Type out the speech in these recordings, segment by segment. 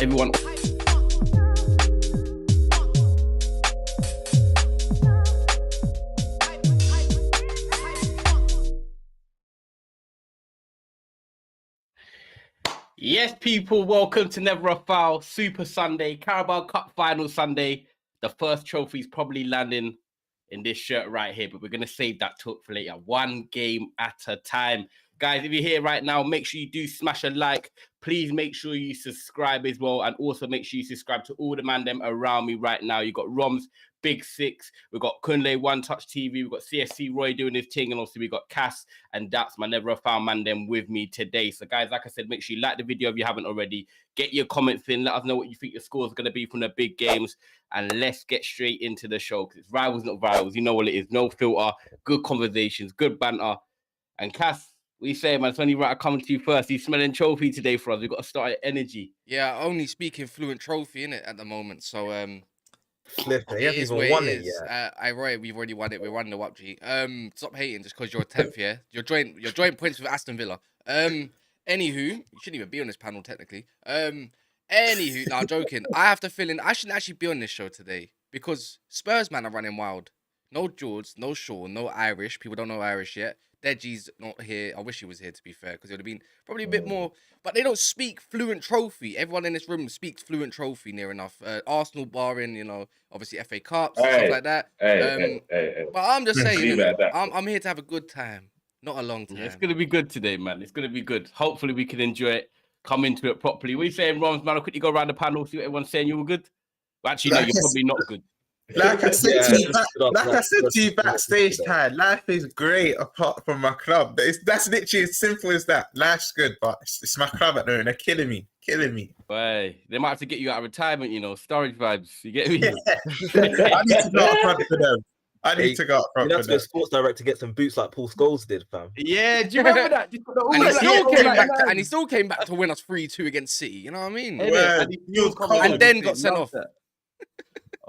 everyone. Yes, people, welcome to Never a Foul Super Sunday, Carabao Cup Final Sunday. The first trophy's probably landing in this shirt right here, but we're going to save that talk for later. One game at a time. Guys, if you're here right now, make sure you do smash a like. Please make sure you subscribe as well. And also make sure you subscribe to all the man them around me right now. You got Roms, Big Six. We've got Kunle, One Touch TV. We've got CSC Roy doing his thing. And also we got Cass and Daps, my Never a Foul man them with me today. So guys, like I said, make sure you like the video if you haven't already. Get your comments in. Let us know what you think your score is going to be from the big games. And let's get straight into the show. Because it's rivals, not rivals. You know what it is. No filter. Good conversations. Good banter. And Cass, what you say, man? It's only right I come to you first. He's smelling trophy today for us. We've got to start at energy. Yeah, only speaking fluent trophy in it at the moment. So Flip it. He hasn't even won it yet. Roy, we've already won it. We're running the WAP G. Stop hating just because you're 10th, yeah? You're joint points with Aston Villa. Anywho, you shouldn't even be on this panel technically. Anywho, nah, joking. I have to fill in. I shouldn't actually be on this show today because Spurs man are running wild. No George, no Shaw, no Irish. People don't know Irish yet. Deji's not here. I wish he was here, to be fair, because it would have been probably a bit more. But they don't speak fluent trophy. Everyone in this room speaks fluent trophy near enough. Arsenal barring, you know, obviously FA Cups, stuff like that. But I'm just saying, I'm here to have a good time, not a long time. Yeah, it's going to be good today, man. It's going to be good. Hopefully we can enjoy it, come into it properly. What are you saying, Roms, man? I'll quickly go around the panel, see what everyone's saying. You were good? Well, actually, no, you're probably not good. Like I said to you backstage, Ty, life is great apart from my club. That's literally as simple as that. Life's good, but it's my club at the moment. They're killing me. Boy, they might have to get you out of retirement, you know, storage vibes. You get me? Yeah. I need to go up front for them. You have to go sports direct to get some boots like Paul Scholes did, fam. Yeah, do you remember that? And he still came back to win us 3-2 against City. You know what I mean? And then got sent off.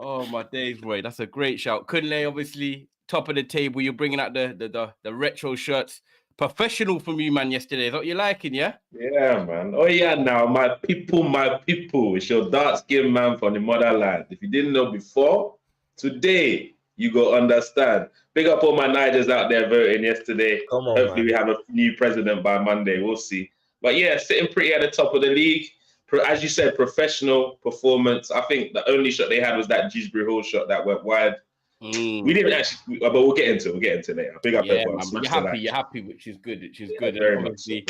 Oh, my days, Roy. That's a great shout. Kunle, obviously, top of the table. You're bringing out the retro shirts. Professional from you, man, yesterday. Is that what you're liking, yeah? Yeah, man. Oh, yeah, now, my people. It's your dark-skinned man from the motherland. If you didn't know before, today, you go understand. Big up all my Nigers out there voting yesterday. Come on, Hopefully, man. we have a new president by Monday. We'll see. But, yeah, sitting pretty at the top of the league. As you said, professional performance. I think the only shot they had was that Gisbury Hall shot that went wide. We didn't actually, but we'll get into it later. Big up everyone. You're happy, which is good. Very much so.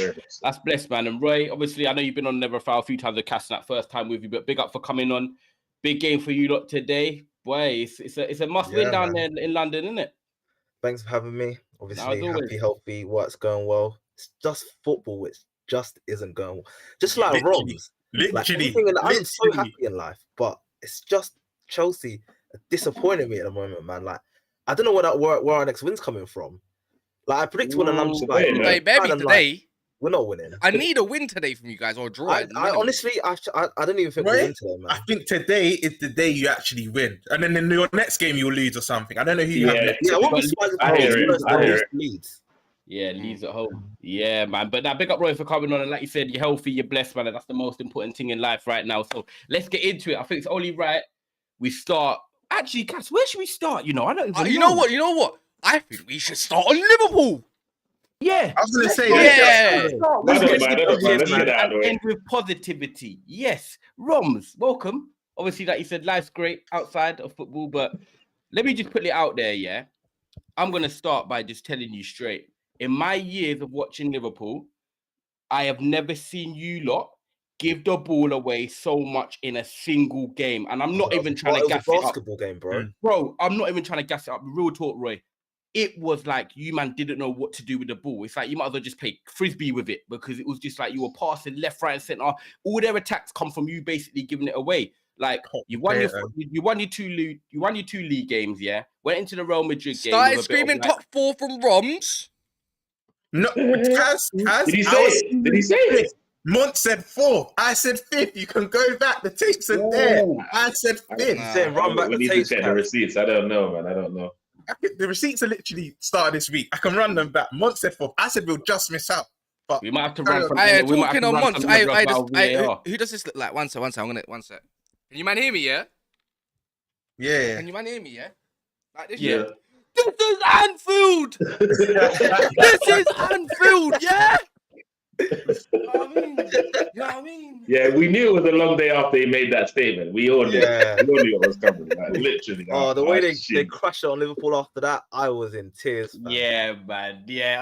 That's blessed, man. And Roy, obviously, I know you've been on Never Foul a few times with Cass, that first time with you, but big up for coming on. Big game for you lot today. Boy, it's a must win down there in London, isn't it? Thanks for having me. Obviously, happy, healthy, work's going well. It's just football, which just isn't going well. Just like Roms. Literally, I'm so happy in life, but it's just Chelsea disappointing me at the moment, man. Like, I don't know where our next win's coming from. Like, I predict one of them today. We're not winning. I need a win today from you guys or a draw. I honestly, I don't even think we're in today, man. I think today is the day you actually win, and then in your next game you'll lose or something. I don't know who you have next. Yeah, I won't be surprised if Leeds. Yeah, Leeds at home. Yeah, man. But now, big up Roy for coming on. And like you said, you're healthy, you're blessed, man. And that's the most important thing in life right now. So let's get into it. I think it's only right we start. Actually, Cass, where should we start? You know, I don't even know. You know what? I think we should start on Liverpool. Yeah. I was going to say, and end with positivity. Yes. Roms, welcome. Obviously, like you said, life's great outside of football. But let me just put it out there, yeah? I'm going to start by just telling you straight. In my years of watching Liverpool, I have never seen you lot give the ball away so much in a single game. And I'm not even trying to gas it up. Basketball game, bro. Bro, I'm not even trying to gas it up. Real talk, Roy. It was like you, man, didn't know what to do with the ball. It's like you might as well just play frisbee with it because it was just like you were passing left, right, and centre. All their attacks come from you basically giving it away. Like you won your two league games, yeah. Went into the Real Madrid game. Started screaming top 4 from Roms. No, Did he say it? Monts said 4. I said 5th. You can go back. The tapes are there. I said 5th. Run back the tapes. Check the receipts. I don't know, man. I don't know. The receipts are literally started this week. I can run them back. Monts said 4th. I said we'll just miss out But We might have to Carry run on. from. Hey, we might have talking to on run Monts. from Hey, Never hey, Foul VAR. who does this look like? One sec. One sec. Can you man hear me? Yeah. Yeah. Can you man hear me? Yeah. Like this. Yeah. This is Anfield. This is Anfield. Yeah. You know what I mean? Yeah, we knew it was a long day after he made that statement. We all knew. Yeah. We all knew what was coming. Like, literally. Oh, the way they shit. crashed it on Liverpool after that, I was in tears. Fam. Yeah, man. Yeah,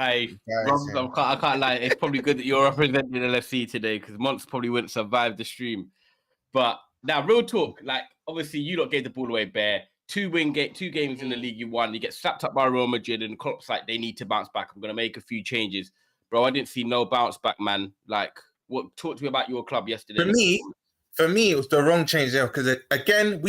Rob, Embarrassing. I can't lie. It's probably good that you're representing LFC today because Monts probably wouldn't survive the stream. But now, real talk. Like, obviously, you lot gave the ball away bare. 2 games in the league you won. You get slapped up by Real Madrid, and Klopp's like, they need to bounce back. I'm gonna make a few changes, bro. I didn't see no bounce back, man. Like, talk to me about your club yesterday. For me, it was the wrong change there because again,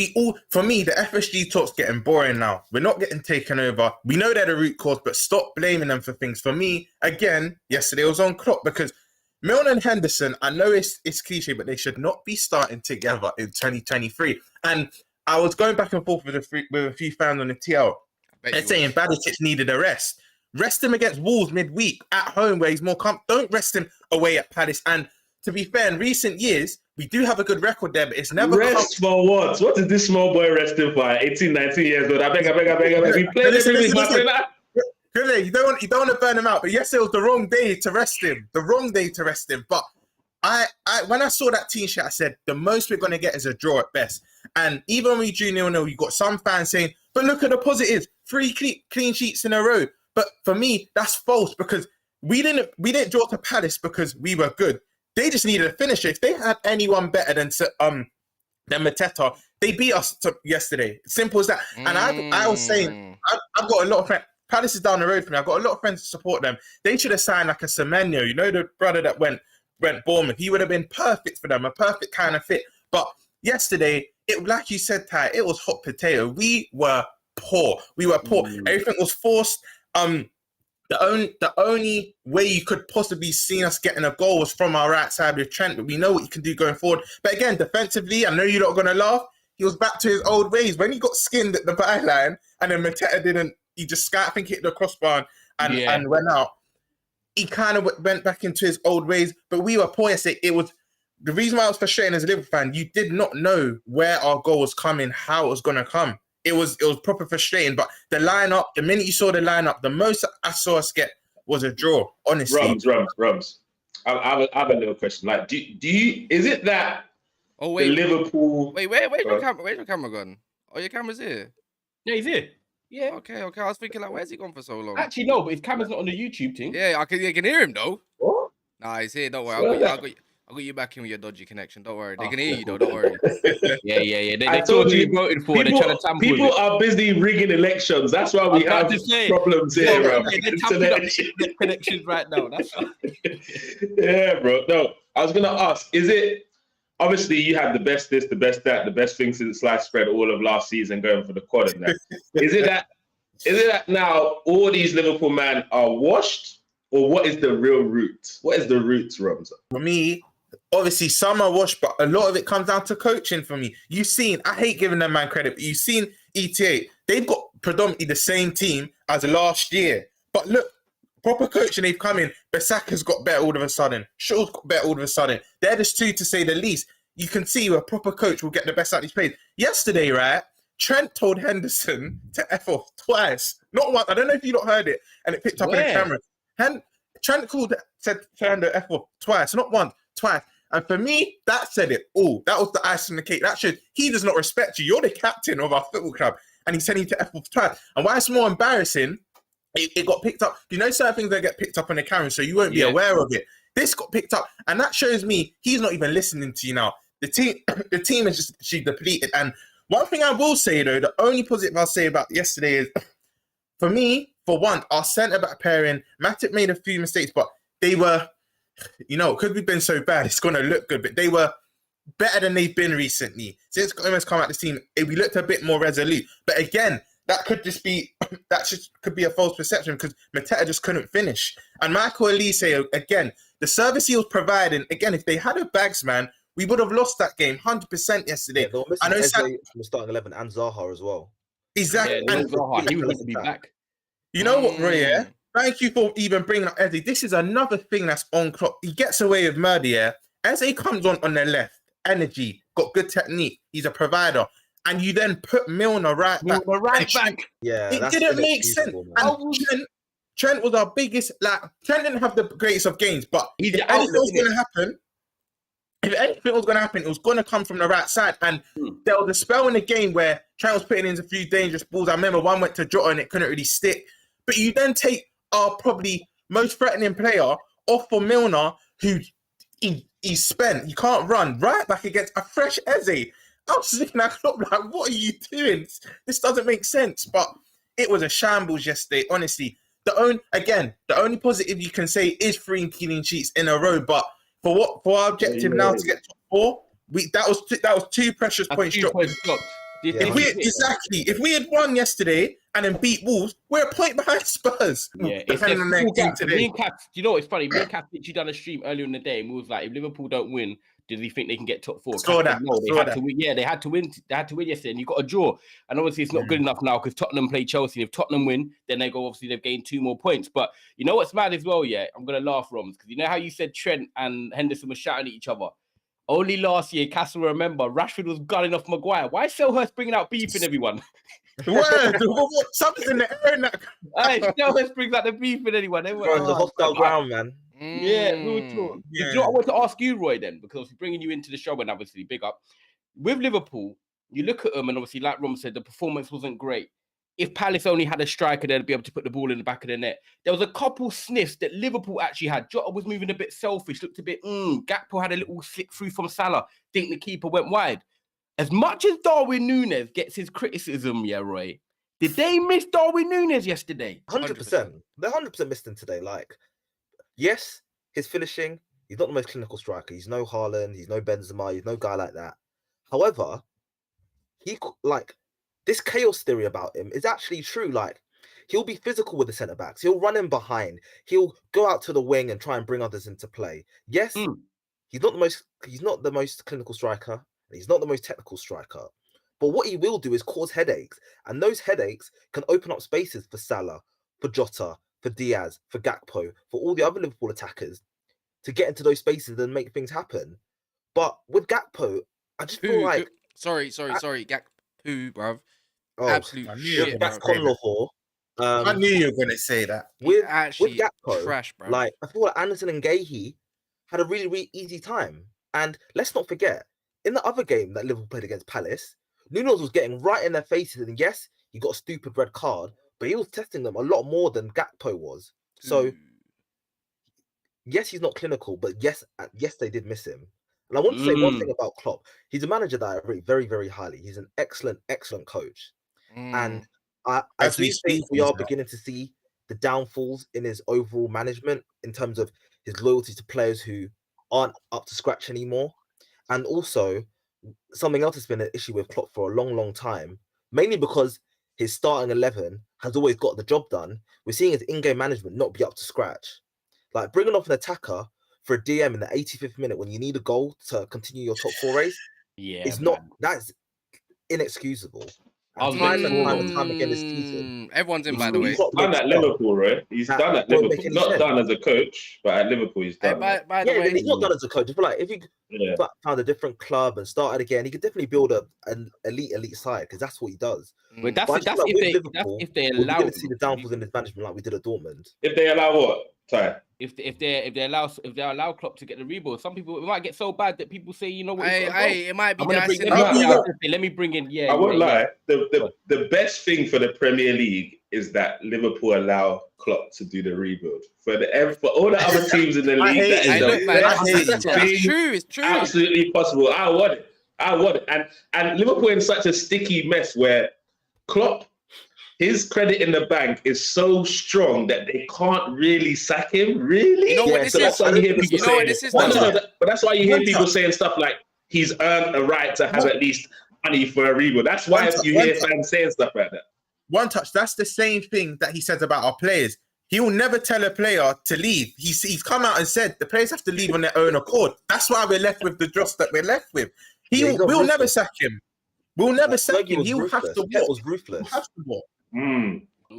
for me, the FSG talk's getting boring now. We're not getting taken over. We know they're the root cause, but stop blaming them for things. For me, again, yesterday was on Klopp because Milner and Henderson, I know it's cliche, but they should not be starting together in 2023. And I was going back and forth with a few fans on the TL. They're saying Badicic needed a rest. Rest him against Wolves midweek at home where he's more comfortable. Don't rest him away at Palace. And to be fair, in recent years, we do have a good record there, but it's never Rest for what? What is this small boy resting for? 18, 19 years old. I beg. We played everything. You don't want to burn him out. But yesterday was the wrong day to rest him. But I when I saw that team sheet, I said the most we're going to get is a draw at best. And even when we drew 0-0, you got some fans saying, but look at the positives, 3 clean sheets in a row. But for me, that's false because we didn't draw to Palace because we were good. They just needed a finisher. If they had anyone better than Mateta, they beat us yesterday. Simple as that. And I was saying, I've got a lot of friends. Palace is down the road from me. I've got a lot of friends to support them. They should have signed like a Semenyo, you know, the brother that went Bournemouth. He would have been perfect for them, a perfect kind of fit. But yesterday, like you said, Ty, it was hot potato. We were poor. Everything was forced. The only way you could possibly see us getting a goal was from our right side with Trent, but we know what you can do going forward. But again, defensively, I know you're not going to laugh. He was back to his old ways. When he got skinned at the byline and then Mateta didn't, he just, I think, hit the crossbar and went out. He kind of went back into his old ways, but we were poor yesterday. It was the reason why I was frustrating as a Liverpool fan. You did not know where our goal was coming, how it was going to come. It was proper frustrating. But the lineup, the minute you saw the lineup, the most I saw us get was a draw. Honestly, Rums. I have a little question. Like, do you? Is it that? Oh wait, the Liverpool. Wait, where's your camera? Where's your camera gone? Oh, your camera's here. Yeah, he's here. Yeah. Okay. I was thinking, like, where's he gone for so long? Actually, no, but his camera's not on the YouTube thing. Yeah, I can hear him though. What? Nah, he's here. Don't worry. I'll get you back in with your dodgy connection. Don't worry. They can hear you though. Don't worry. Yeah. They told you voted for. They're trying to tamper with People it. are busy rigging elections. That's why we have problems here, bro. They're tapping up the connections right now. That's yeah, bro. No, I was gonna ask. Is it? Obviously, you had the best this, the best that, the best thing since sliced spread all of last season going for the quad and that. Is it that now all these Liverpool men are washed, or what is the real root? What is the roots, Rums? For me, obviously some are washed, but a lot of it comes down to coaching for me. You've seen, I hate giving them man credit, but you've seen ETA. They've got predominantly the same team as last year. But look, proper coaching, they've come in. Bissaka's got better all of a sudden. Shaw's got better all of a sudden. They're just 2 to say the least. You can see a proper coach will get the best out of these players. Yesterday, right, Trent told Henderson to F off twice. Not once. I don't know if you not heard it, and it picked up on the camera. Trent said to Hendo F off twice. Not once, twice. And for me, that said it all. That was the icing on the cake. That shows he does not respect you. You're the captain of our football club, and he's telling you to F off twice. And why it's more embarrassing, it got picked up. You know certain things that get picked up on the camera, so you won't be aware of it. This got picked up, and that shows me he's not even listening to you now. The team is just depleted. And one thing I will say, though, the only positive I'll say about yesterday is, for me, for one, our centre-back pairing, Matip made a few mistakes, but they were, because we've been so bad, it's going to look good, but they were better than they've been recently. Since Gomez come out this team, we looked a bit more resolute. But again, that could could be a false perception because Mateta just couldn't finish. And Michael Elise, again, the service he was providing, again, if they had a bagsman, we would have lost that game 100% yesterday. Yeah, I know from the starting 11 and Zaha as well. Exactly. Yeah, Zaha, he was going to be back. You know what, Roy? Yeah, Thank you for even bringing up Eze. This is another thing that's on Klopp. He gets away with murder, yeah? Eze comes on the left, energy, got good technique. He's a provider. And you then put Milner right back. Yeah, It didn't make sense. And Trent was our biggest, Trent didn't have the greatest of games, but if anything was going to happen, it was going to come from the right side. And there was a spell in the game where Trent was putting in a few dangerous balls. I remember one went to Jota and it couldn't really stick. But you then take our probably most threatening player off for Milner, who he's spent. He can't run right back against a fresh Eze. I was looking at Klopp like, what are you doing? This doesn't make sense. But it was a shambles yesterday, honestly. The only positive you can say is 3 clean sheets in a row. But for our objective now to get top 4, that was 2 precious points dropped. If we had won yesterday and then beat Wolves, we're a point behind Spurs. Yeah, depending on their game today. You know what's funny? Me and Kat literally done a stream earlier in the day, and we was like, if Liverpool don't win, do they think they can get top 4? They had to win. Yeah, they had to win. They had to win yesterday, and you got a draw. And obviously, it's not good enough now because Tottenham play Chelsea. If Tottenham win, then they go. Obviously, they've gained 2 more points. But you know what's mad as well? Yeah, I'm gonna laugh, Roms, because you know how you said Trent and Henderson were shouting at each other. Only last year, Castle remember Rashford was gunning off Maguire. Why is Selhurst bringing out beef in everyone? Something's in the air now. Selhurst brings out the beef in anyone. It's a hostile ground, man. Yeah, we were talking. Yeah. You know what I want to ask you, Roy, then, because bringing you into the show and obviously big up. With Liverpool, you look at them and obviously, like Rom said, the performance wasn't great. If Palace only had a striker, they'd be able to put the ball in the back of the net. There was a couple sniffs that Liverpool actually had. Jota was moving a bit selfish, looked a bit, Gakpo had a little flick through from Salah. Think the keeper went wide. As much as Darwin Núñez gets his criticism, yeah, Roy, did they miss Darwin Núñez yesterday? 100%. They 100% missed him today. Like, yes, his finishing, he's not the most clinical striker. He's no Haaland, he's no Benzema, he's no guy like that. However, this chaos theory about him is actually true. Like, he'll be physical with the centre backs. He'll run in behind. He'll go out to the wing and try and bring others into play. Yes, he's not the most clinical striker. He's not the most technical striker. But what he will do is cause headaches, and those headaches can open up spaces for Salah, for Jota, for Diaz, for Gakpo, for all the other Liverpool attackers to get into those spaces and make things happen. But with Gakpo, I just feel like sorry, Gakpo, bruv. Oh, absolute shit. That's Conlawhor. I knew you were going to say that. With Gakpo, trash, bro. Like, I feel like Anderson and Guéhi had a really, really easy time. And let's not forget, in the other game that Liverpool played against Palace, Núñez was getting right in their faces. And yes, he got a stupid red card, but he was testing them a lot more than Gakpo was. So, yes, he's not clinical, but yes, they did miss him. And I want to say one thing about Klopp. He's a manager that I rate very, very highly. He's an excellent, excellent coach. And I do think we are beginning to see the downfalls in his overall management in terms of his loyalty to players who aren't up to scratch anymore. And also, something else has been an issue with Klopp for a long, long time, mainly because his starting 11 has always got the job done. We're seeing his in-game management not be up to scratch. Like, bringing off an attacker for a DM in the 85th minute when you need a goal to continue your top 4 race, that's inexcusable. Time and time again this season. Everyone's in, by the way. He's done at Liverpool, right? He's done at Liverpool. Not done as a coach, but at Liverpool he's done. By the way, he's not done as a coach. I feel like if he found a different club and started again, he could definitely build an elite side, because that's what he does. But that's if they allow we're going to see the downfalls in his management like we did at Dortmund. If they allow what? Ty? If they allow Klopp to get the rebuild, some people, it might get so bad that people say, you know what, it might be. Let me bring in. Yeah, I won't lie. The best thing for the Premier League is that Liverpool allow Klopp to do the rebuild. For all the other teams in the league, It's true. Absolutely possible. I want it. And Liverpool in such a sticky mess where Klopp, his credit in the bank is so strong that they can't really sack him. Really? You know what this is? That's why you hear people saying. But that's why you hear people saying stuff like he's earned a right to have at least money for a rebuild. That's why you hear fans saying stuff like that. One touch. That's the same thing that he says about our players. He will never tell a player to leave. He's come out and said the players have to leave on their own accord. That's why we're left with the dross that we're left with. We'll never sack him. We'll never sack him. He'll have to walk. That was ruthless. He'll have to walk.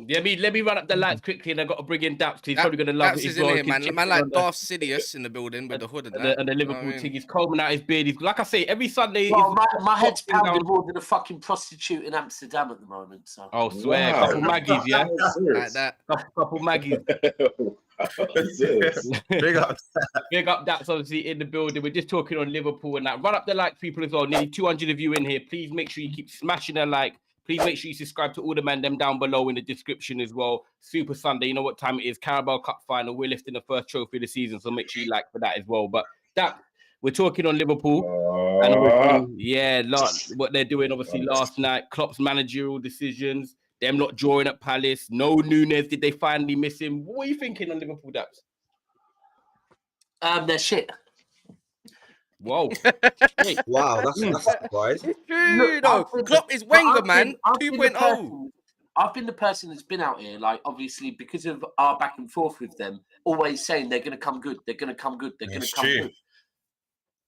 Let me run up the lights quickly, and I got to bring in Daps because he's probably gonna love Daps it. is in here, man. Man like Darth Sidious in the building with the hood and that. And the Liverpool thing. He's combing out his beard. He's like I say, every Sunday. Well, my head's pounding more than a fucking prostitute in Amsterdam at the moment. So. Oh, swear, Wow. couple Maggies, yeah, Like that. couple Maggies. Big up. Big up, Daps obviously in the building. We're just talking on Liverpool and that. Run up the likes, people as well. Nearly 200 of you in here. Please make sure you keep smashing a like. Please make sure you subscribe to all the man them down below in the description as well. Super Sunday, you know what time it is. Carabao Cup final. We're lifting the first trophy of the season, so make sure you like for that as well. But that we're talking on Liverpool and obviously, what they're doing obviously last night. Klopp's managerial decisions, them not drawing at Palace. No Nunes. Did they finally miss him? What are you thinking on Liverpool, Daps? They're shit. Whoa. Wow, that's a surprise. It's true, though. Klopp is Wenger, man. I've been 2.0. I've been the person that's been out here, like, obviously, because of our back and forth with them, always saying they're going to come good. They're going to come good. They're going to come good.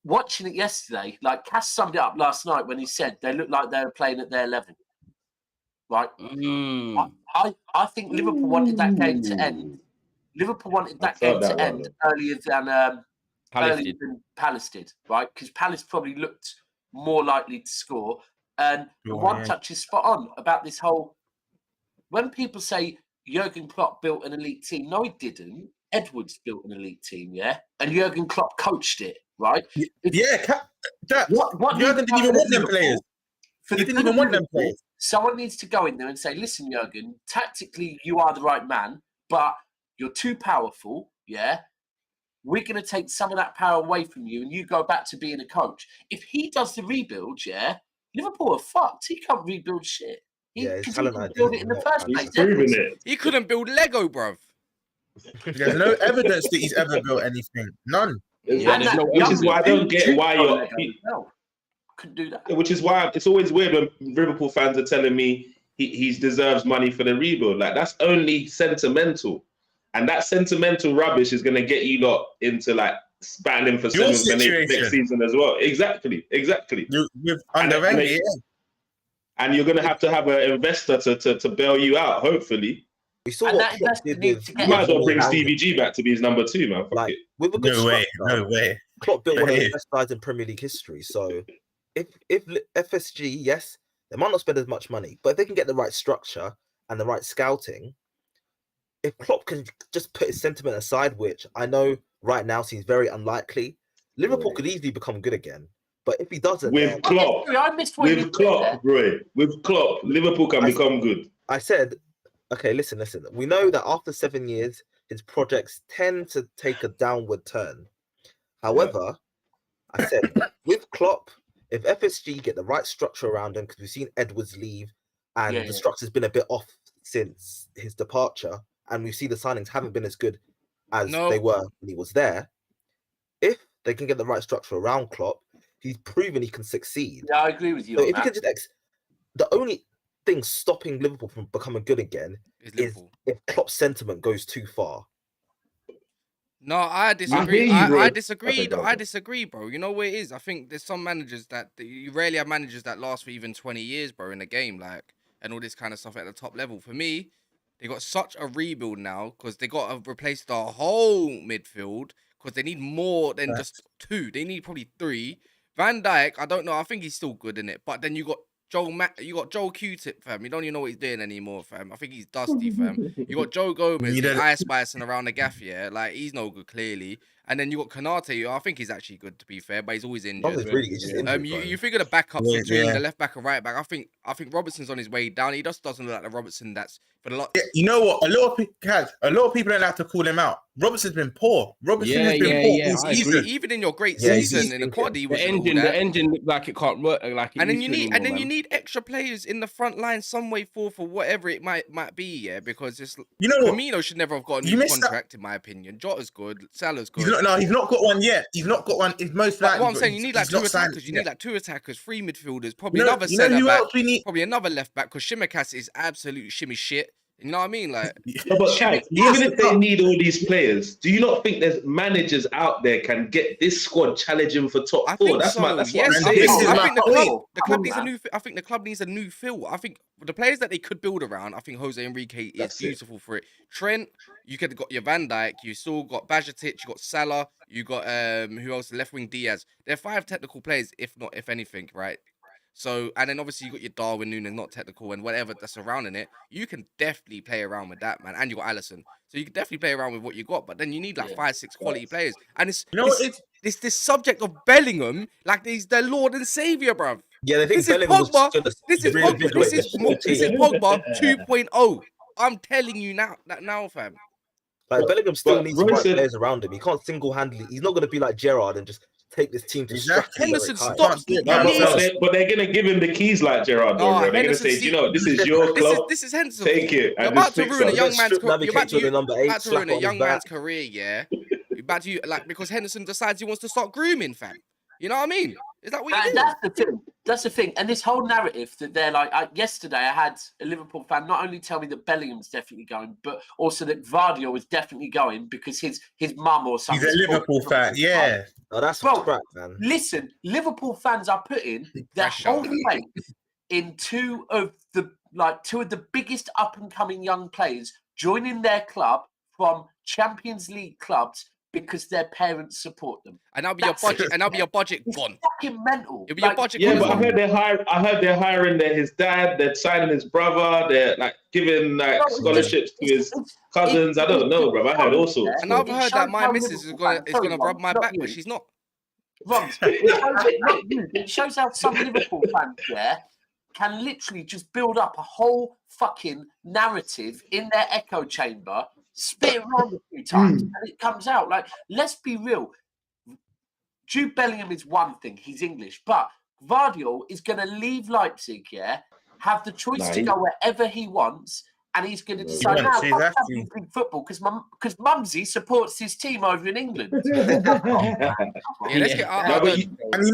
Watching it yesterday, like, Cass summed it up last night when he said they looked like they were playing at their level. Right? I think Liverpool wanted that game to end. Liverpool wanted that game to end earlier than Palace did, right? Because Palace probably looked more likely to score. And the one touch is spot on about this whole. When people say Jurgen Klopp built an elite team, no, he didn't. Edwards built an elite team, yeah, and Jurgen Klopp coached it, right? Jurgen didn't even want them players. He didn't even want them players. Someone needs to go in there and say, "Listen, Jurgen, tactically you are the right man, but you're too powerful, yeah." We're going to take some of that power away from you and you go back to being a coach. If he does the rebuild, yeah, Liverpool are fucked. He can't rebuild shit. He couldn't build it in the first place. He's proven it. He couldn't build Lego, bruv. There's no evidence that he's ever built anything. None. Which is why I don't get why you're... Couldn't do that. Which is why it's always weird when Liverpool fans are telling me he deserves money for the rebuild. Like, that's only sentimental. And that sentimental rubbish is going to get you lot into like spanning for 7th and 8th next season as well. Exactly. And you're going to have an investor to bail you out, hopefully. We saw what Klopp did with... You might as well bring Stevie G back to be his number 2, man. Like, no way. Klopp built one of the best sides in Premier League history. So if FSG, yes, they might not spend as much money, but if they can get the right structure and the right scouting, if Klopp can just put his sentiment aside, which I know right now seems very unlikely, Liverpool could easily become good again. But if he doesn't... With Klopp, Liverpool can become good. I said, okay, listen. We know that after 7 years, his projects tend to take a downward turn. However, I said, with Klopp, if FSG get the right structure around him, because we've seen Edwards leave, and the structure's been a bit off since his departure, and we see the signings haven't been as good as they were when he was there. If they can get the right structure around Klopp, he's proven he can succeed. Yeah, I agree with you. So if you can just the only thing stopping Liverpool from becoming good again is if Klopp's sentiment goes too far. No, I disagree. I disagree, bro. You know what it is? I think there's some managers that you rarely have managers that last for even 20 years, bro, in the game, like, and all this kind of stuff at the top level. For me, they got such a rebuild now because they got to replace the whole midfield because they need more than just 2. They need probably 3. Van Dijk, I don't know. I think he's still good in it, but then you got Joel Q-Tip, fam. You don't even know what he's doing anymore, fam. I think he's dusty, fam. You got Joe Gomez, ice spicing around the gaff, yeah. Like, he's no good, clearly. And then you got Konate, who I think he's actually good, to be fair, but he's always injured. You figure the backups between the left back and right back. I think Robertson's on his way down. He just doesn't look like the Robertson that's for the lot. Yeah, you know what? A lot of people don't have to call him out. Robertson's been poor. Even in your great season in the quad, he was the engine looked like it can't work. And then you need extra players in the front line, some way for whatever it might be. Yeah, because it's Firmino should never have got a new contract, in my opinion. Jota's good, Salah's good. He's not got one yet. He's not got one. It's most likely. What I'm saying, you need like 2 attackers. You need like 2 attackers, 3 midfielders, probably another centre back, probably another left back. Because Shimikas is absolute shimmy shit. You know what I mean? Like, No, but Kaz, even if they need all these players, do you not think there's managers out there can get this squad challenging for top I four? think That's so. what I'm Yes, saying. I think the club on, needs a man. new. I think the club needs a new feel. I think the players that they could build around. I think Jose Enrique is That's it. beautiful for it. Trent, you could have got your Van Dijk. You still got Bajcetic. You got Salah. You got who else? Left wing Diaz. They're 5 technical players, if anything, right? So, and then obviously you got your Darwin Núñez, not technical, and whatever that's surrounding it. You can definitely play around with that, man. And you got Alisson, so you can definitely play around with what you got. But then you need like 5, 6 quality players. And it's it's this subject of Bellingham, like he's their Lord and Savior, bruv. Yeah, they think This is Bellingham was Pogba. gonna This is really Pogba. big This weight. is Pogba 2.0. I'm telling you now, fam. Like Bellingham still needs the right Royce- players around him. He can't single-handedly. He's not going to be like Gerrard and just take this team to Exactly. Henderson, high. stop. Can't do it, You man. need- But they're gonna give him the keys like Gerrard. No, They're gonna Henderson, say, see- you know, this is your club. This is Henderson. Take it. You're and about just to fix ruin a up. young man's Strip career. You're about navigate to the number 8, about to slap ruin a on young his back. man's career, yeah. You're about to like because Henderson decides he wants to start grooming, fam. You know what I mean? Is that what you do? That's the thing. That's the thing. And this whole narrative that they're like, yesterday I had a Liverpool fan not only tell me that Bellingham's definitely going, but also that Vardio is definitely going because his mum or something. He's a Liverpool fan, yeah. Oh, that's Well, crap, man. Listen, Liverpool fans are putting their Pressure. whole faith in two of the biggest up and coming young players joining their club from Champions League clubs because their parents support them. And that'll be That's your budget. it. And that'll be your budget It's gone. fucking mental. It'll be your budget Yeah, gone. but as well. I heard they're hiring his dad. They're signing his brother. They're like giving like No, scholarships to his cousins. I don't know, bro. I heard all sorts. And I've It heard shows that my how missus is Liverpool gonna fans- sorry, rub Rob, my not back, you. but she's not. Rob, it shows how some Liverpool fans can literally just build up a whole fucking narrative in their echo chamber, spit it around a few times, and it comes out. Like, let's be real. Jude Bellingham is one thing, he's English, but Vardio is going to leave Leipzig, have the choice to go wherever he wants, and he's going to decide now Champions League football because Mumsy supports his team over in England. Yeah, let's get out. And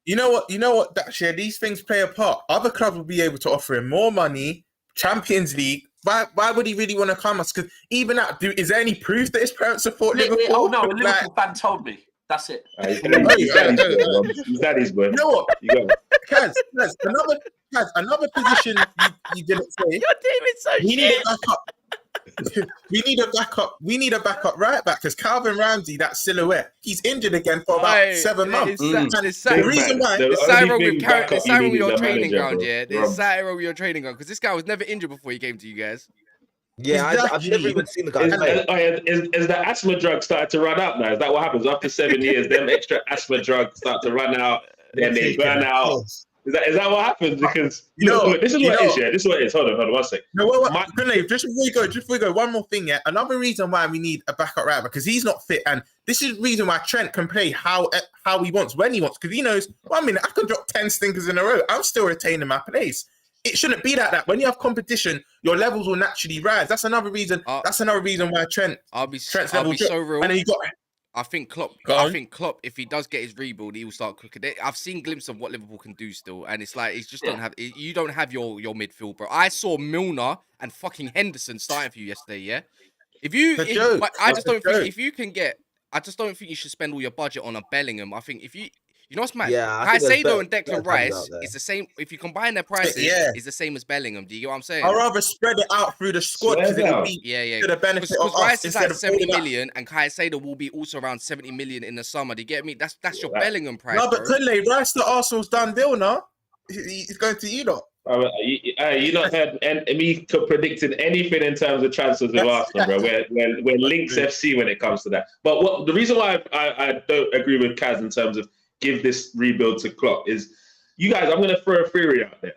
you know what? That share these things play a part. Other clubs will be able to offer him more money, Champions League. Why would he really want to come? Because even that, is there any proof that his parents support Liverpool? Oh no, a Liverpool fan told me. That's it. His daddy's boy. You know what? You go. Kaz, another position you didn't say. Your team is so We need shit. a backup. We need a backup right back because Calvin Ramsey, that silhouette, he's injured again for about 7 months. It's The reason why It's Cyril with your training ground, yeah. It's Cyril with your training ground because this guy was never injured before he came to you guys. Yeah, I've never even seen the guy play. Is the asthma drug started to run out now? Is that what happens after 7 years? Them extra asthma drugs start to run out, then they burn out. Is that what happens? Because this is what it is. Yeah, this is what it is. Hold on 1 sec. No, just before we go, one more thing. Yeah, another reason why we need a backup right back because he's not fit, and this is the reason why Trent can play how he wants when he wants because he knows 1 minute I can drop 10 stinkers in a row. I'm still retaining my place. It shouldn't be like that. When you have competition, your levels will naturally rise. That's another reason. That's another reason why Trent's level so real. And then you got. I think Klopp, if he does get his rebuild, he will start cooking. I've seen glimpses of what Liverpool can do still, and it's like it's just don't have. You don't have your midfield, bro. I saw Milner and fucking Henderson starting for you yesterday. Yeah, but I just don't think if you can get. I just don't think you should spend all your budget on a Bellingham. I think if you know what's mad? Yeah, Caicedo and Declan Rice is the same. If you combine their prices, it's the same as Bellingham. Do you get what I'm saying? I'd rather spread it out through the squad because it will be to the benefit of us. Rice is like 70 million and Caicedo will be also around 70 million in the summer. Do you get me? That's your Bellingham price. No, but Kunle, Rice to Arsenal's done deal now. He's going to you lot. You not heard me predicting anything in terms of transfers with Arsenal, bro. We're Links FC when it comes to that. But the reason why I don't agree with Kaz in terms of give this rebuild to Klopp is, you guys, I'm going to throw a theory out there.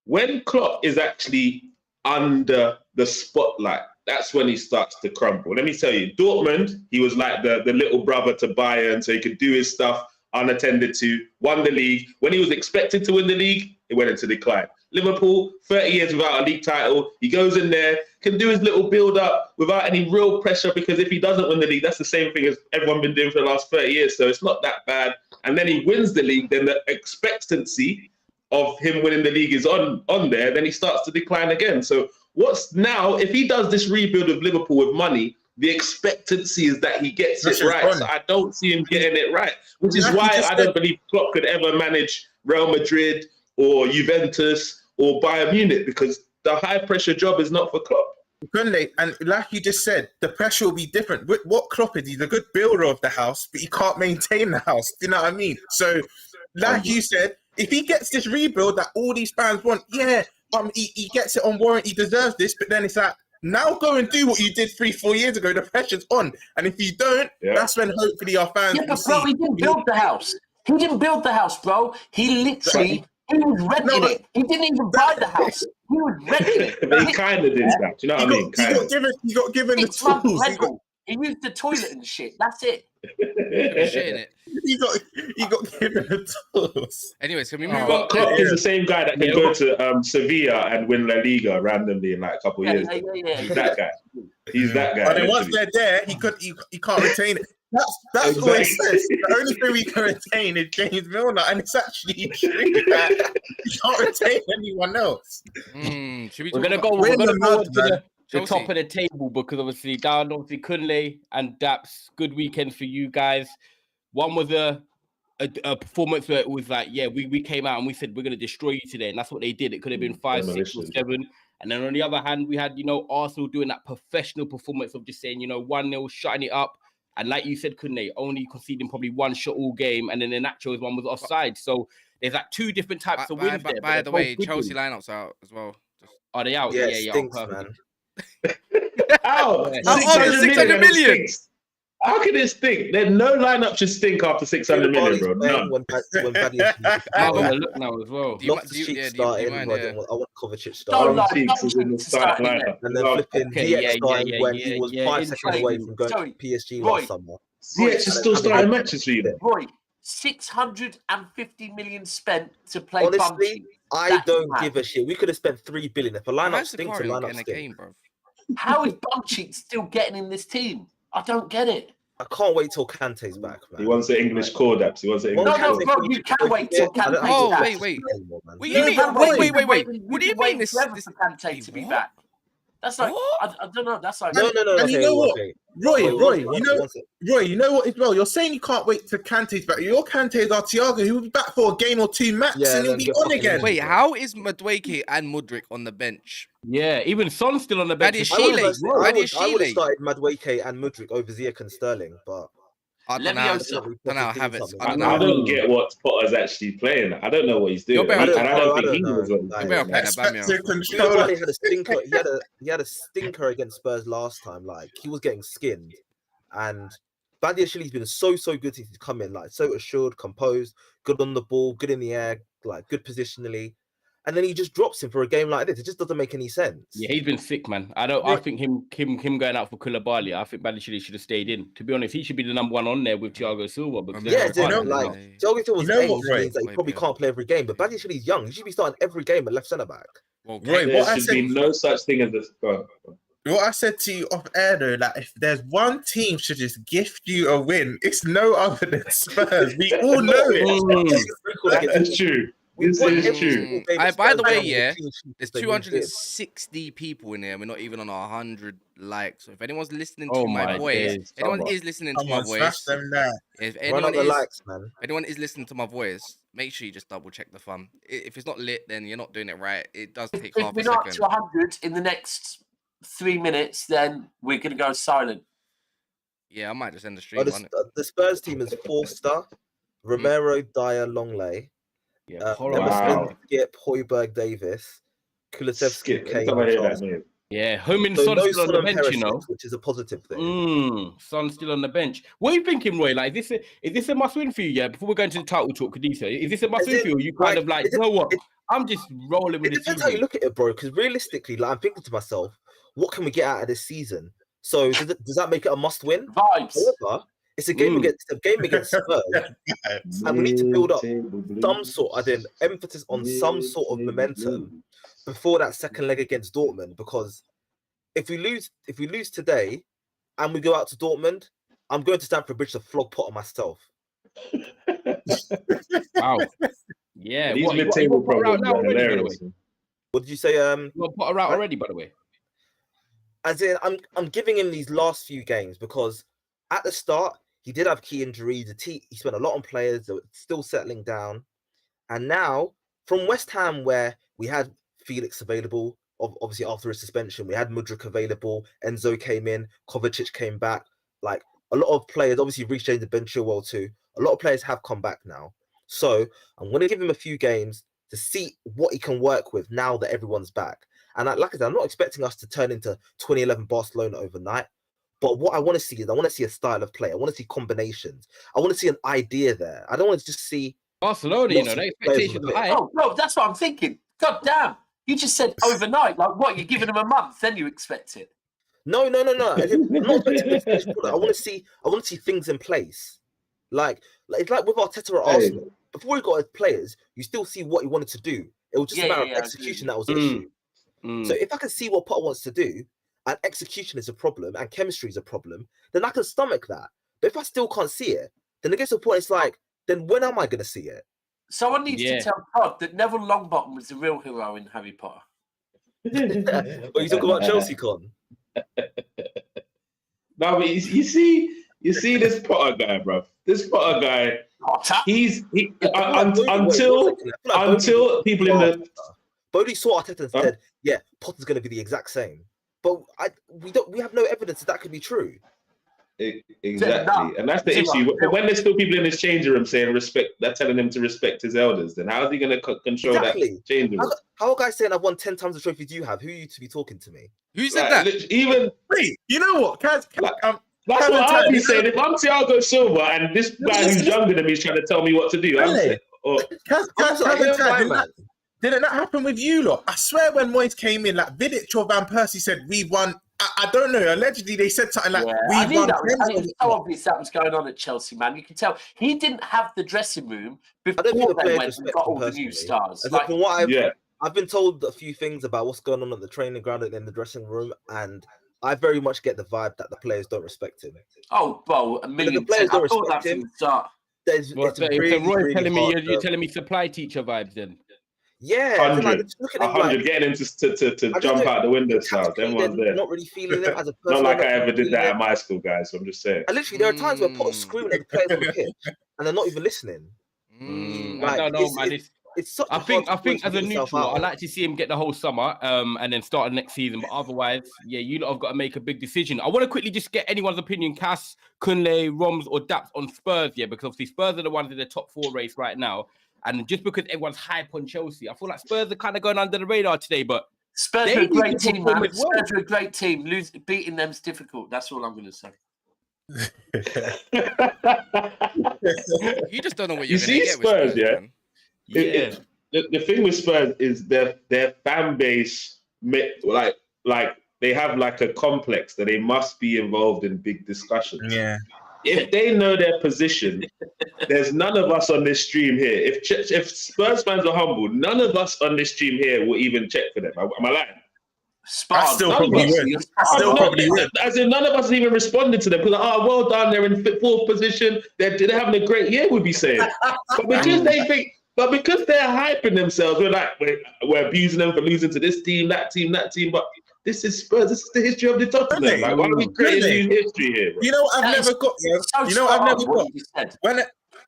When Klopp is actually under the spotlight, that's when he starts to crumble. Let me tell you, Dortmund, he was like the little brother to Bayern, so he could do his stuff unattended to, won the league. When he was expected to win the league, it went into decline. Liverpool, 30 years without a league title. He goes in there, can do his little build-up without any real pressure because if he doesn't win the league, that's the same thing as everyone been doing for the last 30 years. So it's not that bad. And then he wins the league, then the expectancy of him winning the league is on there, then he starts to decline again. So what's now, if he does this rebuild of Liverpool with money, the expectancy is that he gets it right. So I don't see him getting it right, which is why I don't believe Klopp could ever manage Real Madrid or Juventus or Bayern Munich, because the high pressure job is not for Klopp. And like you just said, the pressure will be different. What Klopp is, he's a good builder of the house, but he can't maintain the house. Do you know what I mean? So, like you said, if he gets this rebuild that all these fans want, he gets it on warrant, he deserves this, but then it's like, now go and do what you did 3-4 years ago. The pressure's on. And if you don't, that's when hopefully our fans will see. Bro, he didn't build the house. He didn't build the house, bro. He literally... He was renting it. He didn't even buy the house. He was renting it. But he kind of did that. Do you know what I mean? He got given the tools. He used the toilet and shit. That's it. Shit in it. He got given the tools. Anyways, can we move on? But Klopp is the same guy that can go to Sevilla and win La Liga randomly in like a couple of years. He's that guy. He's that guy. And then once they're there, he can't retain it. That's what it says. The only thing we can retain is James Milner, and it's actually true that he can't retain anyone else. We're gonna go to the top of the table, because obviously Kunle and Daps, good weekend for you guys. One was a performance where it was like, we came out and we said we're gonna destroy you today, and that's what they did. It could have been 5, 6, or 7. And then on the other hand, we had Arsenal doing that professional performance of just saying 1-0, shutting it up. And like you said, Kunle, only conceding probably one shot all game, and then the Nacho's one was offside. So there's like 2 different types of wins there. By the way, Chelsea lineup's out as well. Are they out? Yeah, stinks, man. How? 600 million. How can it stink? There's no lineup should stink after 600 million, bro. None. When I'm gonna look now as well. Loftus-Cheek started. I want Kovacic starting. starting. Cheeks is in the starting lineup. And then flipping Ziyech starting when he was 5 seconds away from going to PSG last summer. Ziyech is still starting matches for you. Roy, 650 million spent to play. Honestly, I don't give a shit. We could have spent 3 billion. If a lineup stinks, a lineup stinks. How is Bumcheek still getting in this team? I don't get it. I can't wait till Kante's back, man. He wants the English core, Daps. He wants the English core. No, bro, you can't wait till Kante's back. Wait. What do you mean? Wait. What do you mean this for Kante to be back? That's like, I don't know. That's like... No. And you know what? Roy, you know what as well? You're saying you can't wait till Kante's back. Your Kante is our Thiago. He will be back for a game or 2 max, and he'll be on again. Wait, how is Madueke and Mudryk on the bench? Yeah, even Son's still on the bench. I would have started Madueke and Mudryk over Ziyech and Sterling, but I don't know how Havertz. I don't get what Potter's actually playing. I don't know what he's doing. I don't think he knows what he's doing. He had a stinker against Spurs last time. Like, he was getting skinned, and Badiashili's been so good since he's come in. Like, so assured, composed, good on the ball, good in the air, like good positionally. And then he just drops him for a game like this. It just doesn't make any sense. Yeah, he's been sick, man. I think him going out for Koulibaly, I think Badiashile should have stayed in. To be honest, he should be the number 1 on there with Thiago Silva. Thiago Silva's age means that he probably can't play every game. But Badiashile's young. He should be starting every game at left centre back. There should be no such thing as this. What I said to you off air though, like if there's one team should just gift you a win, it's no other than Spurs. We all know it. That's true. This is true. By the way, there's 260 people in here. We're not even on 100 likes. So if anyone's listening to my voice, anyone is listening to my voice, if anyone is listening to my voice, make sure you just double check the fun. If it's not lit, then you're not doing it right. It does take half a second. If we're not to 100 in the next 3 minutes, then we're gonna go silent. Yeah, I might just end the stream. The Spurs team is Forster, Romero, Dyer, Longley. Yeah, Skip, Højbjerg, Davis, Kulusevski, Kane. Yeah, Heung-min Son's still on the bench, which is a positive thing. Son's still on the bench. What are you thinking, Roy? Like, is this a must-win for you? Yeah, before we go into the title talk, Khadisa, is this a must-win for you? You kind of like, you know what? I'm just rolling with it. It depends how you look at it, bro. Because realistically, like, I'm thinking to myself, what can we get out of this season? So does that make it a must-win? Vibes. However, it's a game against Spurs, and we need to build up some sort of emphasis on some sort of momentum before that second leg against Dortmund. Because if we lose today and we go out to Dortmund, I'm going to Stamford Bridge to flog Potter myself. Wow. Yeah. These mid-table problems are hilarious. What did you say? You got Potter out already, by the way. as in, I'm giving him these last few games because at the start he did have key injuries. He spent a lot on players that were still settling down, and now from West Ham, where we had Felix available, obviously after his suspension, we had Mudryk available. Enzo came in, Kovacic came back. Like a lot of players, obviously Reece James and Ben Chilwell too. A lot of players have come back now, so I'm going to give him a few games to see what he can work with now that everyone's back. And like I said, I'm not expecting us to turn into 2011 Barcelona overnight. But what I want to see is I want to see a style of play. I want to see combinations. I want to see an idea there. I don't want to just see Barcelona, you know, the expectations are high. Oh, no, that's what I'm thinking. God damn. You just said overnight. Like, what? You're giving him a month, then you expect it. No. I'm not expecting the finished product. I want to see things in place. Like it's like with Arteta at Arsenal. Before he got his players, you still see what he wanted to do. It was just a matter of execution that was the issue. So if I can see what Potter wants to do, and execution is a problem, and chemistry is a problem, then I can stomach that. But if I still can't see it, then it gets to a point. It's like, then when am I going to see it? Someone needs to tell Todd that Neville Longbottom was the real hero in Harry Potter. Well, you talk about Chelsea, Con. No, but you see this Potter guy, bro. This Potter guy, until people in the Bodie saw Arteta and said, "Yeah, Potter's going to be the exact same." But we have no evidence that could be true. Exactly, and that's the issue. When there's still people in his changing room saying respect, they're telling him to respect his elders. Then how is he going to control that changing room? How are guys saying I've won 10 times the trophies you have? Who are you to be talking to me? Who said that? Even Wait, you know what? that's what I'd be saying. If I'm Thiago Silva and this guy who's younger than me is trying to tell me what to do, didn't that happen with you lot? I swear when Moyes came in, like Vidic or Van Persie said, we've won. I don't know. Allegedly, they said something like, we've won. It was so obvious that was going on at Chelsea, man. You can tell he didn't have the dressing room before they went and got all the new stars. Like, from what I've been told a few things about what's going on at the training ground and in the dressing room, and I very much get the vibe that the players don't respect him. Oh, well, a million. The players don't respect him. Roy's telling me you're telling me supply teacher vibes then. Yeah, 100, getting him to jump out the window now. Everyone's there. Not really feeling him as a person. Not like I ever did that at my school, guys. So I'm just saying. And literally, there are times where Potter's screaming at the players on the pitch, and they're not even listening. I don't know, man. It's such I think as a neutral, I like to see him get the whole summer, and then start the next season. But otherwise, you lot have got to make a big decision. I want to quickly just get anyone's opinion, Cass, Kunle, Roms, or Daps on Spurs, because obviously Spurs are the ones in the top 4 race right now. And just because everyone's hype on Chelsea, I feel like Spurs are kind of going under the radar today. But Spurs are a great team, man. Spurs are a great team. Beating them's difficult. That's all I'm going to say. You just don't know what you're going to get Spurs, with Spurs, The thing with Spurs is their fan base, like they have like a complex that they must be involved in big discussions. Yeah. If they know their position, there's none of us on this stream here. If Spurs fans are humble, none of us on this stream here will even check for them. Am I lying? I still probably would. As in, none of us even responded to them because, well done, they're in 4th position. They're having a great year, we'd be saying. But because they think, because they're hyping themselves, we're abusing them for losing to this team, that team. But this is Spurs. This is the history of the Tottenham. Really? Like, why are we creating new history here? Bro? You know what I've never got? You know what I've never got?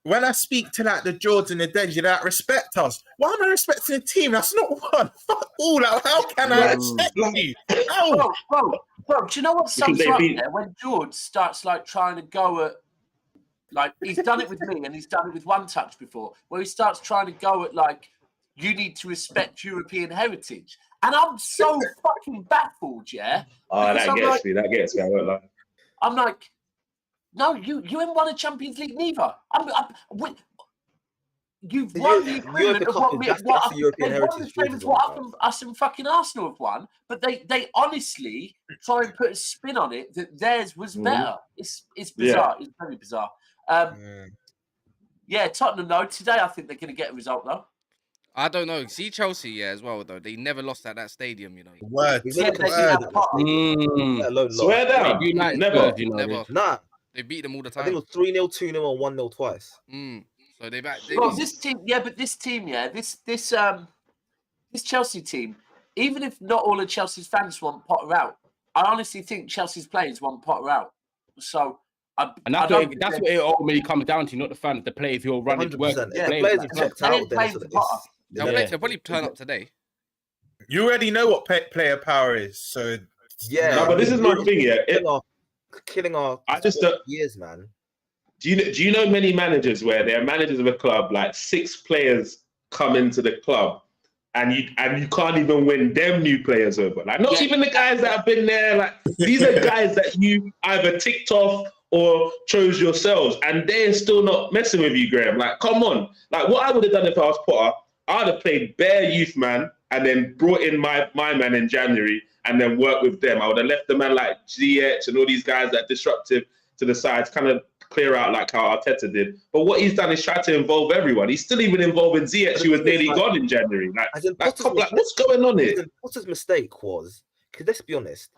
When I speak to like the George and the Dead, like, respect us. Why am I respecting a team? That's not one. Fuck all. Like, how can I respect you? Bro, do you know what sums up there? When George starts like trying to go at, like, he's done it with me and he's done it with One Touch before, where he starts trying to go at like, you need to respect European heritage. And I'm so fucking baffled, that gets me. I won't lie. I'm like, no, you haven't won a Champions League neither. You've won the equivalent of what us and fucking Arsenal have won, but they honestly try and put a spin on it that theirs was better. It's bizarre. It's very bizarre. Tottenham though, today I think they're going to get a result though. I don't know. See Chelsea, as well, though. They never lost at that stadium, Word. Swear down. Never. Nah. They beat them all the time. I think it was 3-0, 2-0, and 1-0 twice. So this team, this Chelsea team, even if not all of Chelsea's fans want Potter out, I honestly think Chelsea's players want Potter out. So, And that's what it ultimately comes down to, not the fans, the players who are running. 100%. If the players are checked out, then it's They'll probably turn up today. You already know what player power is, so yeah. No, but this is my thing. Yeah, killing our years, man. Do you know many managers where they're managers of a club, like 6 players come into the club, and you can't even win them new players over? Like, not even the guys that have been there. Like, these are guys that you either ticked off or chose yourselves, and they're still not messing with you, Graham. Like, come on. Like, what I would have done if I was Potter, I'd have played bare youth man and then brought in my man in January and then worked with them. I would have left the man like GH and all these guys that are disruptive to the sides, kind of clear out like how Arteta did. But what he's done is try to involve everyone. He's still even involving ZH, who was nearly gone in January. What's going on here? Potter's mistake was, because let's be honest,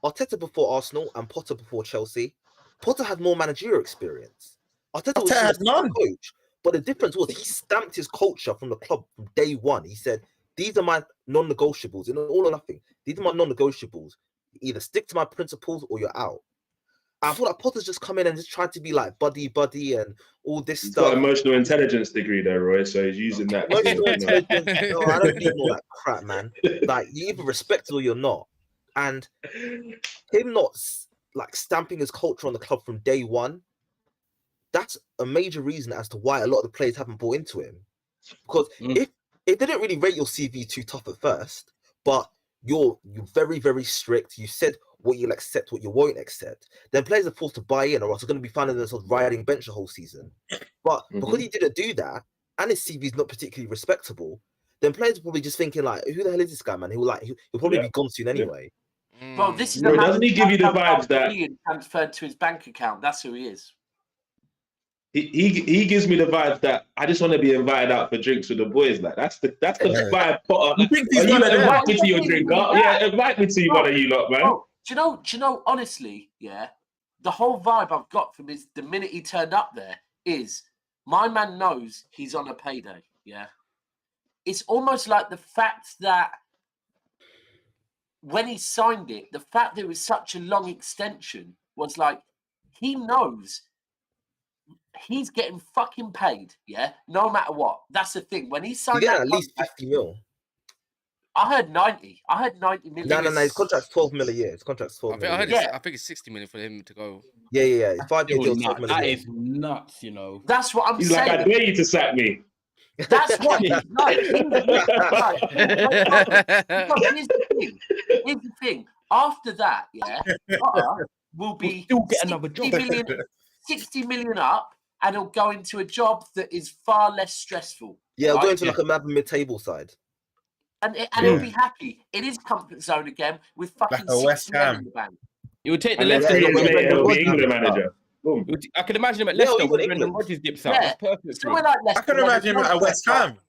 Arteta before Arsenal and Potter before Chelsea, Potter had more managerial experience. Arteta had none. Coach, but the difference was he stamped his culture from the club from day one. He said, these are my non-negotiables. In all or nothing, these are my non-negotiables. Either stick to my principles or you're out. I feel like Potter's just come in and just tried to be like buddy and all this stuff. Got an emotional intelligence degree there, Roy, so he's using that. Emotional intelligence. No, I don't need all that crap, man. Like, you either respect it or you're not. And him not like stamping his culture on the club from day one, that's a major reason as to why a lot of the players haven't bought into him. Because if they didn't really rate your CV too tough at first, but you're very, very strict, you said what you'll accept, what you won't accept, then players are forced to buy in, or else they're going to be finding themselves riding bench the whole season. But because he didn't do that, and his CV is not particularly respectable, then players are probably just thinking like, who the hell is this guy, man? He'll probably be gone soon anyway. Well, this is doesn't he give you the vibes that transferred to his bank account? That's who he is. He gives me the vibes that I just want to be invited out for drinks with the boys. Like, that's the vibe. Potter, invite me to your drink? Yeah, invite me to one of you lot, man. Oh, do you know? Honestly, yeah, the whole vibe I've got from his the minute he turned up there is my man knows he's on a payday. Yeah, it's almost like the fact that when he signed it, the fact that it was such a long extension was like he knows he's getting fucking paid, yeah, no matter what. That's the thing. When he signed that, at least 50 mil. I heard 90. I heard 90 million. No. His contract's 12 mil a year. His contract's 12 mil. I think it's 60 million for him to go. Yeah. It's 5 years. 12 million. That is nuts, you know. That's what I'm He's saying. like, I dare you to sack me. That's what he's like. Here's the thing. After that, yeah, Potter will be still get another job. 60 million up, and he'll go into a job that is far less stressful. Yeah, he'll go into like a mid-table side. And he'll be happy in his comfort zone again with fucking like West Ham in the bank. It would take the Leicester. He'll be England manager. I can imagine him at Leicester when Brendan Rodgers dips out. That's perfect. I can imagine him at West Ham.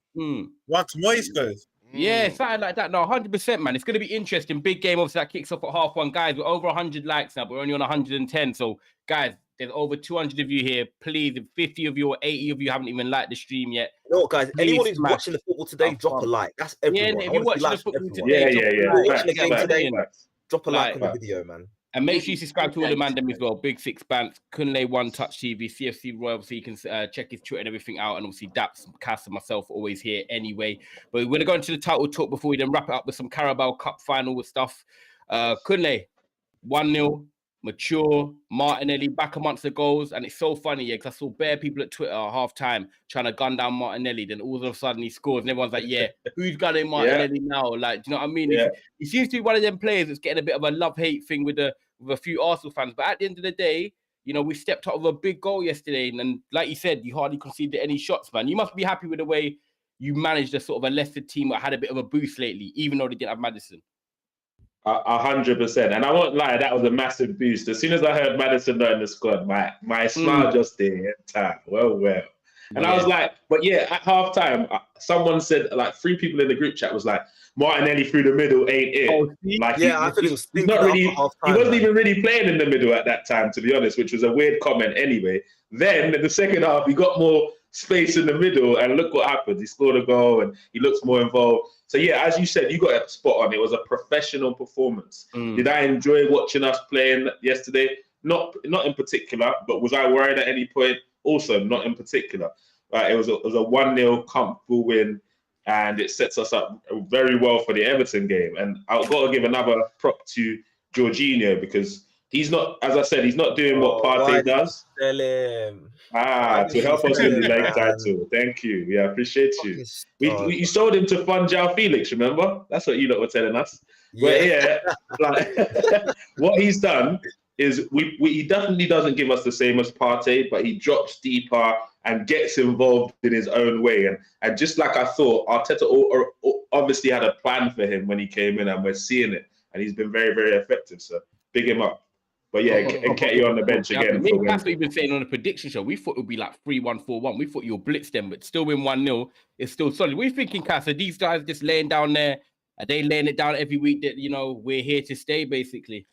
Once Moyes goes. Yeah, something like that. No, 100%, man. It's going to be interesting. Big game, obviously, that kicks off at 1:30. Guys, we're over 100 likes now, but we're only on 110. So, guys, there's over 200 of you here. Please, if 50 of you or 80 of you haven't even liked the stream yet. No, guys, anyone who's watching the football today, drop a like. That's everyone. Yeah, if you're watching the football today, watching the game today, drop a like on the video, man. And make sure you subscribe to all the mandem as well. Big Six Bands, Kunle One Touch TV, CFC Royal, so you can check his Twitter and everything out. And obviously, Daps, Cass, and myself always here anyway. But we're going to go into the title talk before we then wrap it up with some Carabao Cup final stuff. Kunle, 1-0, mature, Martinelli back amongst the goals. And it's so funny, yeah, because I saw bare people at Twitter at half-time trying to gun down Martinelli. Then all of a sudden he scores and everyone's like, yeah, who's gunning Martinelli now? Like, do you know what I mean? Yeah. He seems to be one of them players that's getting a bit of a love-hate thing with a few Arsenal fans. But at the end of the day, you know, we stepped out of a big goal yesterday. And like you said, you hardly conceded any shots, man. You must be happy with the way you managed a sort of a Leicester team that had a bit of a boost lately, even though they didn't have Maddison. 100%. And I won't lie, that was a massive boost. As soon as I heard Maddison in the squad, my smile just did. Well. And I was like, but yeah, at halftime, someone said, like 3 people in the group chat was like, Martinelli through the middle ain't it. Like, I thought he was not really. He wasn't even really playing in the middle at that time, to be honest, which was a weird comment anyway. Then in the second half, he got more space in the middle, and look what happened. He scored a goal, and he looks more involved. So yeah, as you said, you got it spot on. It was a professional performance. Did I enjoy watching us playing yesterday? Not in particular, but was I worried at any point? Also, not in particular. It was a 1-0 comfortable win, and it sets us up very well for the Everton game. And I've got to give another prop to Jorginho, because he's not, as I said, he's not doing what Partey does. Sell him. To help us win the league title. Thank you. Yeah, appreciate you. You sold him to Fun João Felix, remember? That's what you lot were telling us. But yeah, like, what he's done is he definitely doesn't give us the same as Partey, but he drops deeper and gets involved in his own way. And just like I thought, Arteta obviously had a plan for him when he came in, and we're seeing it. And he's been very, very effective. So big him up. But yeah, and Ketty on the bench again. Me and Cass have been saying on the prediction show, we thought it would be like 3-1, 4-1. We thought you'll blitz them, but still win 1-0. It's still solid. We're thinking, Cass, are these guys just laying down there? Are they laying it down every week that, we're here to stay, basically?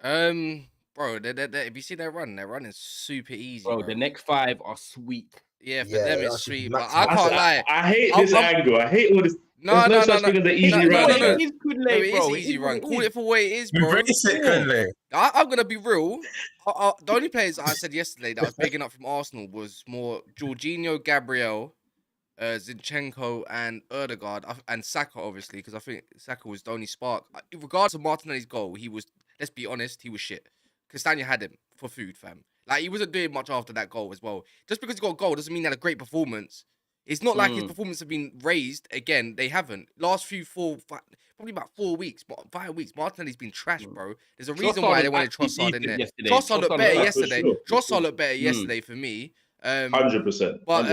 Bro, if you see their run is super easy. Bro, the next 5 are sweet. Yeah, for them it's sweet. But I can't lie. I hate this angle. I hate all this. No, There's no such thing as an easy run. It is easy run. Call it for what it is, bro. I'm gonna be real. The only players I said yesterday that I was picking up from Arsenal was more Jorginho, Gabriel, Zinchenko, and Ødegaard, and Saka, obviously, because I think Saka was the only spark. In regards to Martinelli's goal, he was. Let's be honest, he was shit. Castagna had him for food, fam. Like, he wasn't doing much after that goal as well. Just because he got a goal doesn't mean he had a great performance. It's not like his performance have been raised. Again, they haven't. Last probably about 4 weeks, 5 weeks, Martinelli's been trash, bro. There's a reason why they wanted Trossard in there. Trossard looked better yesterday. Trossard looked better yesterday for me. 100%. But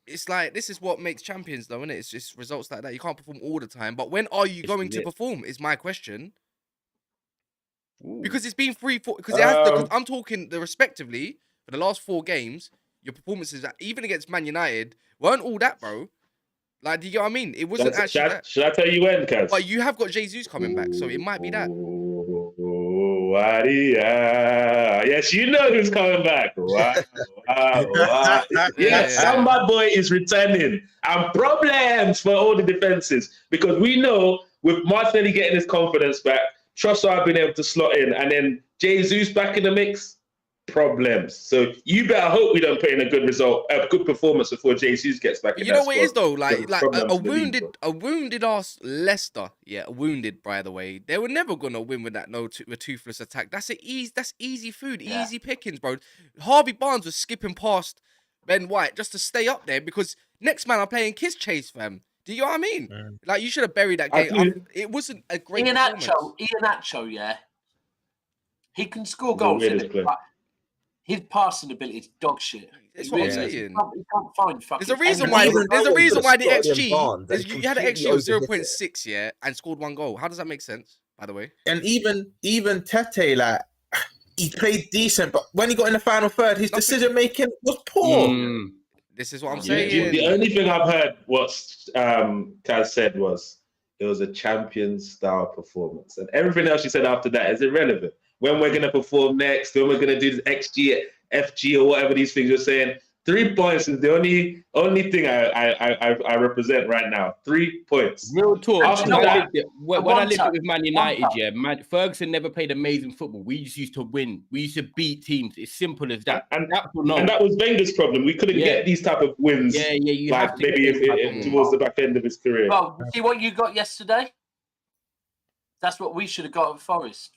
it's like, this is what makes champions, though, isn't it? It's just results like that. You can't perform all the time. But when are you going to perform is my question. Because it's been 3-4. Because I'm talking respectively for the last 4 games. Your performances, even against Man United, weren't all that, bro. Like, do you get what I mean? It wasn't actually that. Should I tell you when, Kaz? But you have got Jesus coming back, so it might be that. Yes, you know who's coming back. Wow. Yes, Samba boy is returning. And problems for all the defenses. Because we know with Martinelli getting his confidence back, Trossard being able to slot in, and then Jesus back in the mix, problems. So you better hope we don't put in a good result, a good performance before Jesus gets back. You know what it is though, like a wounded ass Leicester. Yeah, wounded, by the way. They were never gonna win with that toothless attack. That's easy food, easy pickings, bro. Harvey Barnes was skipping past Ben White just to stay up there because next man are playing Kiss Chase, fam. Do you know what I mean? Like, you should have buried that game. It wasn't a great Iheanacho, yeah. He can score goals, his passing ability is dog shit. That's what I'm saying. He can't find fucking... There's a reason why the XG... You had an XG of 0.6, yeah, and scored 1 goal. How does that make sense, by the way? And even Tete, like, he played decent, but when he got in the final third, his decision-making was poor. This is what I'm saying. The only thing I've heard what Kaz said was it was a champion-style performance. And everything else you said after that is irrelevant. When we're going to perform next, when we're going to do this XG, FG, or whatever these things you're saying, 3 points is the only thing I represent right now. 3 points. Real talk. When I lived it with Man United, Ferguson never played amazing football. We just used to win. We used to beat teams. It's simple as that. And that was Wenger's problem. We couldn't get these type of wins. You like maybe towards the back end of his career. Well, see what you got yesterday? That's what we should have got at Forest.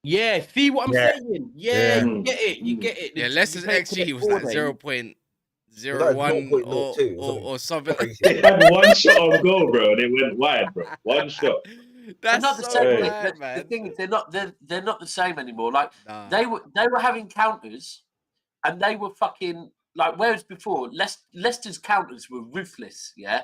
Yeah, see what I'm saying? Yeah, you get it. Yeah, Leicester's XG was like 0.01 or something. They had 1 shot on goal, bro. They went wide, bro. 1 shot. That's not the same. Man. The thing is, they're not the same anymore. Like they were having counters, and they were fucking like. Whereas before, Leicester's counters were ruthless. Yeah.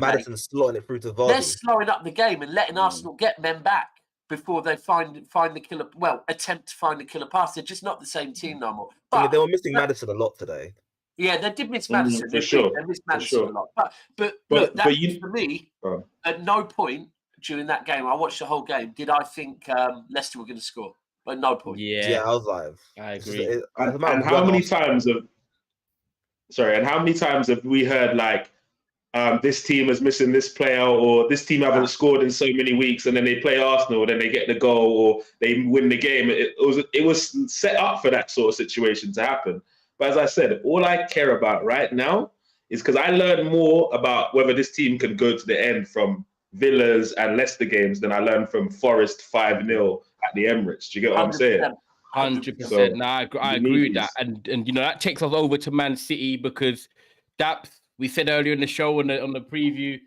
Maddison slotting it through to Vardy. They're slowing up the game and letting Arsenal get men back before they find the killer. Well, attempt to find the killer pass. They're just not the same team no more. But they were missing Maddison a lot today. Yeah, they did miss Maddison. For sure. They missed Maddison a lot. But look, for me, at no point during that game, I watched the whole game, did I think Leicester were going to score? At no point. Yeah, I was like, I agree. And how many times have... and how many times have we heard like, this team is missing this player, or this team haven't scored in so many weeks, and then they play Arsenal, then they get the goal, or they win the game. It was set up for that sort of situation to happen. But as I said, all I care about right now is because I learned more about whether this team can go to the end from Villa's and Leicester games than I learned from Forest 5-0 at the Emirates. Do you get what I'm saying? 100%. Nah, I agree with that. And you know, that takes us over to Man City because Daps, we said earlier in the show on the preview,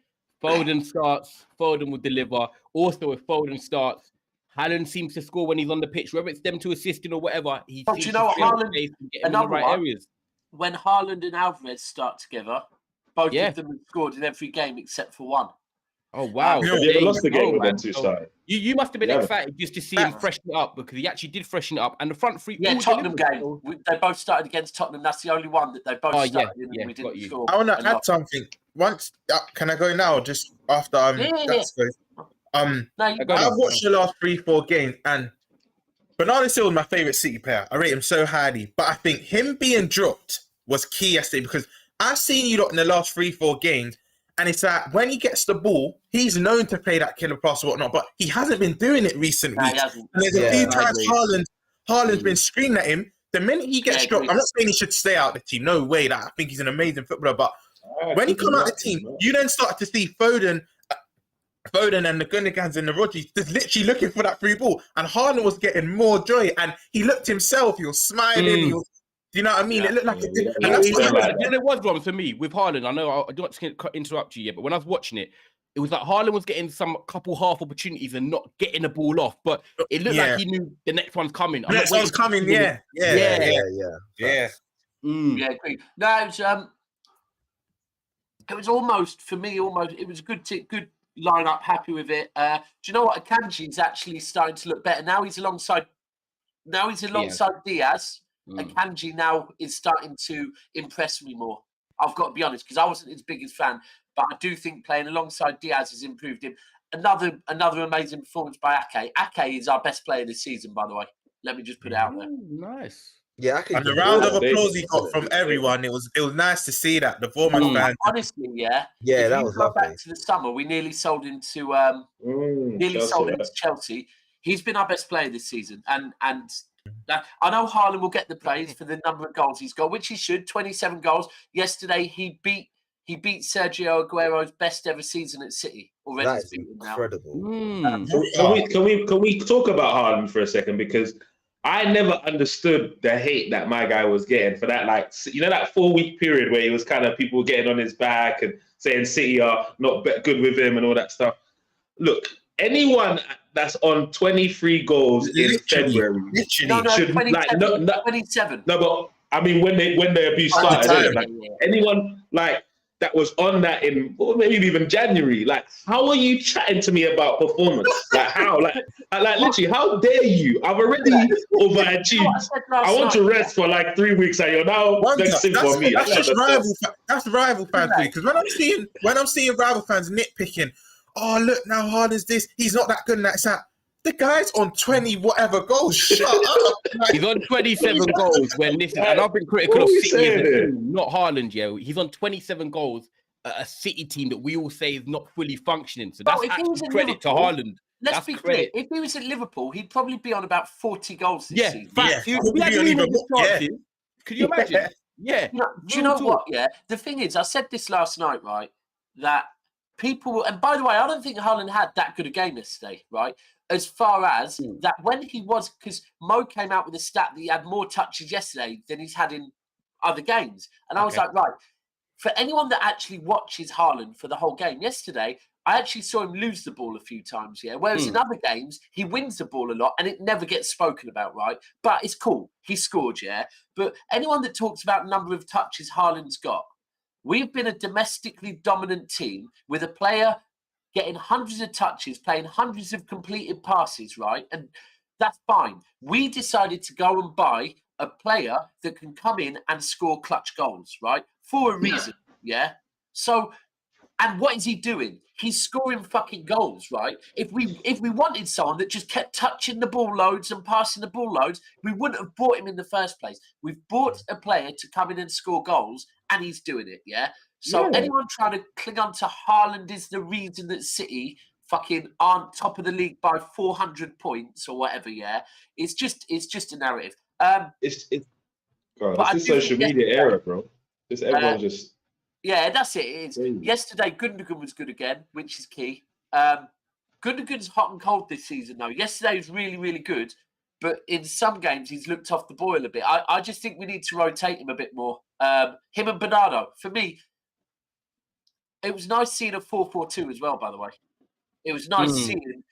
Foden starts, Foden will deliver. Also, if Foden starts, Haaland seems to score when he's on the pitch, whether it's them to assisting or whatever. He seems you know what, Haaland, in the right areas. When Haaland and Alvarez start together, both of them have scored in every game except for one. Oh, wow. You never lost the game with them two started. You must have been excited just to see him freshen it up because he actually did freshen it up. And the front three... Yeah, Tottenham game. They both started against Tottenham. That's the only one that they both started in and we didn't score. I want to add something. Once, can I go now? Just after that's good. I've watched the last 3-4 games and Bernardo Silva is my favourite City player. I rate him so highly. But I think him being dropped was key yesterday because I've seen you lot in the last 3-4 games. And it's that when he gets the ball, he's known to play that killer pass or whatnot, but he hasn't been doing it recent weeks. And there's a few times Haaland's been screaming at him. The minute he gets dropped, I'm not saying he should stay out of the team. No way. That I think he's an amazing footballer. But when he comes out of the team, you then start to see Foden and the Gunnigans and the Rodgers just literally looking for that free ball. And Haaland was getting more joy. And he looked himself. He was smiling. He was, do you know what I mean? It looked like it did. There was one for me with Haaland. I know I don't want to interrupt you yet, but when I was watching it, it was like Haaland was getting some couple half opportunities and not getting the ball off, but it looked like he knew the next one's coming. The next one's coming, yeah. Agree. No, it was almost for me. It was a good lineup. Happy with it. Do you know what? Akanji's actually starting to look better now. He's alongside Diaz. Akanji now is starting to impress me more. I've got to be honest, because I wasn't his biggest fan, but I do think playing alongside Diaz has improved him. Another amazing performance by Ake. Ake is our best player this season, by the way. Let me just put it out there. Nice. Yeah, and the round of applause he got from everyone, it was nice to see that. The Bournemouth fans. Honestly, that was lovely. Back to the summer, we nearly sold him to Chelsea. He's been our best player this season, and I know Haaland will get the praise for the number of goals he's got, which he should. 27 goals yesterday. He beat Sergio Aguero's best ever season at City. Already, that's incredible. Can we talk about Haaland for a second? Because I never understood the hate that my guy was getting for that, like, you know, that 4-week period where he was kind of people getting on his back and saying City are not good with him and all that stuff. Look, anyone that's on 23 goals in February should 27. No, but I mean when the abuse started, anyone like that was on that in maybe even January, like how are you chatting to me about performance? Like how? Like literally, how dare you? I've already overachieved. I want to rest for like 3 weeks, and you're now vexing for me. That's just rival fans because when I'm seeing rival fans nitpicking. Oh, look, now Haaland's this. He's not that good and that's that. The guy's on 20 whatever goals. Shut up. He's on 27 goals when this, and I've been critical of City, not Haaland, He's on 27 goals at a City team that we all say is not fully functioning. So that's actually credit to Haaland. Let's be clear. If he was at Liverpool, he'd probably be on about 40 goals this season. Could you imagine? Yeah. Do you know what? Yeah. The thing is, I said this last night, right? That people, and by the way, I don't think Haaland had that good a game yesterday, right? As far as that, when he was, because Mo came out with a stat that he had more touches yesterday than he's had in other games. And I was like, right, for anyone that actually watches Haaland for the whole game yesterday, I actually saw him lose the ball a few times, whereas in other games, he wins the ball a lot and it never gets spoken about, right? But it's cool. He scored, But anyone that talks about the number of touches Haaland's got, we've been a domestically dominant team with a player getting hundreds of touches, playing hundreds of completed passes, right? And that's fine. We decided to go and buy a player that can come in and score clutch goals, right? For a reason, So, and what is he doing? He's scoring fucking goals, right? If we wanted someone that just kept touching the ball loads and passing the ball loads, we wouldn't have bought him in the first place. We've bought a player to come in and score goals, and he's doing it, yeah? So Yeah. anyone trying to cling on to Haaland is the reason that City fucking aren't top of the league by 400 points or whatever, yeah? It's just a narrative. It's But I this do social think media era, bro. Just everyone's just yeah, that's it. It is. crazy. Yesterday, Gundogan was good again, which is key. Gundogan's hot and cold this season, though. Yesterday was really, really good, but in some games he's looked off the boil a bit. I just think we need to rotate him a bit more. Him and Bernardo. For me, it was nice seeing a 4-4-2 as well. By the way, it was nice seeing.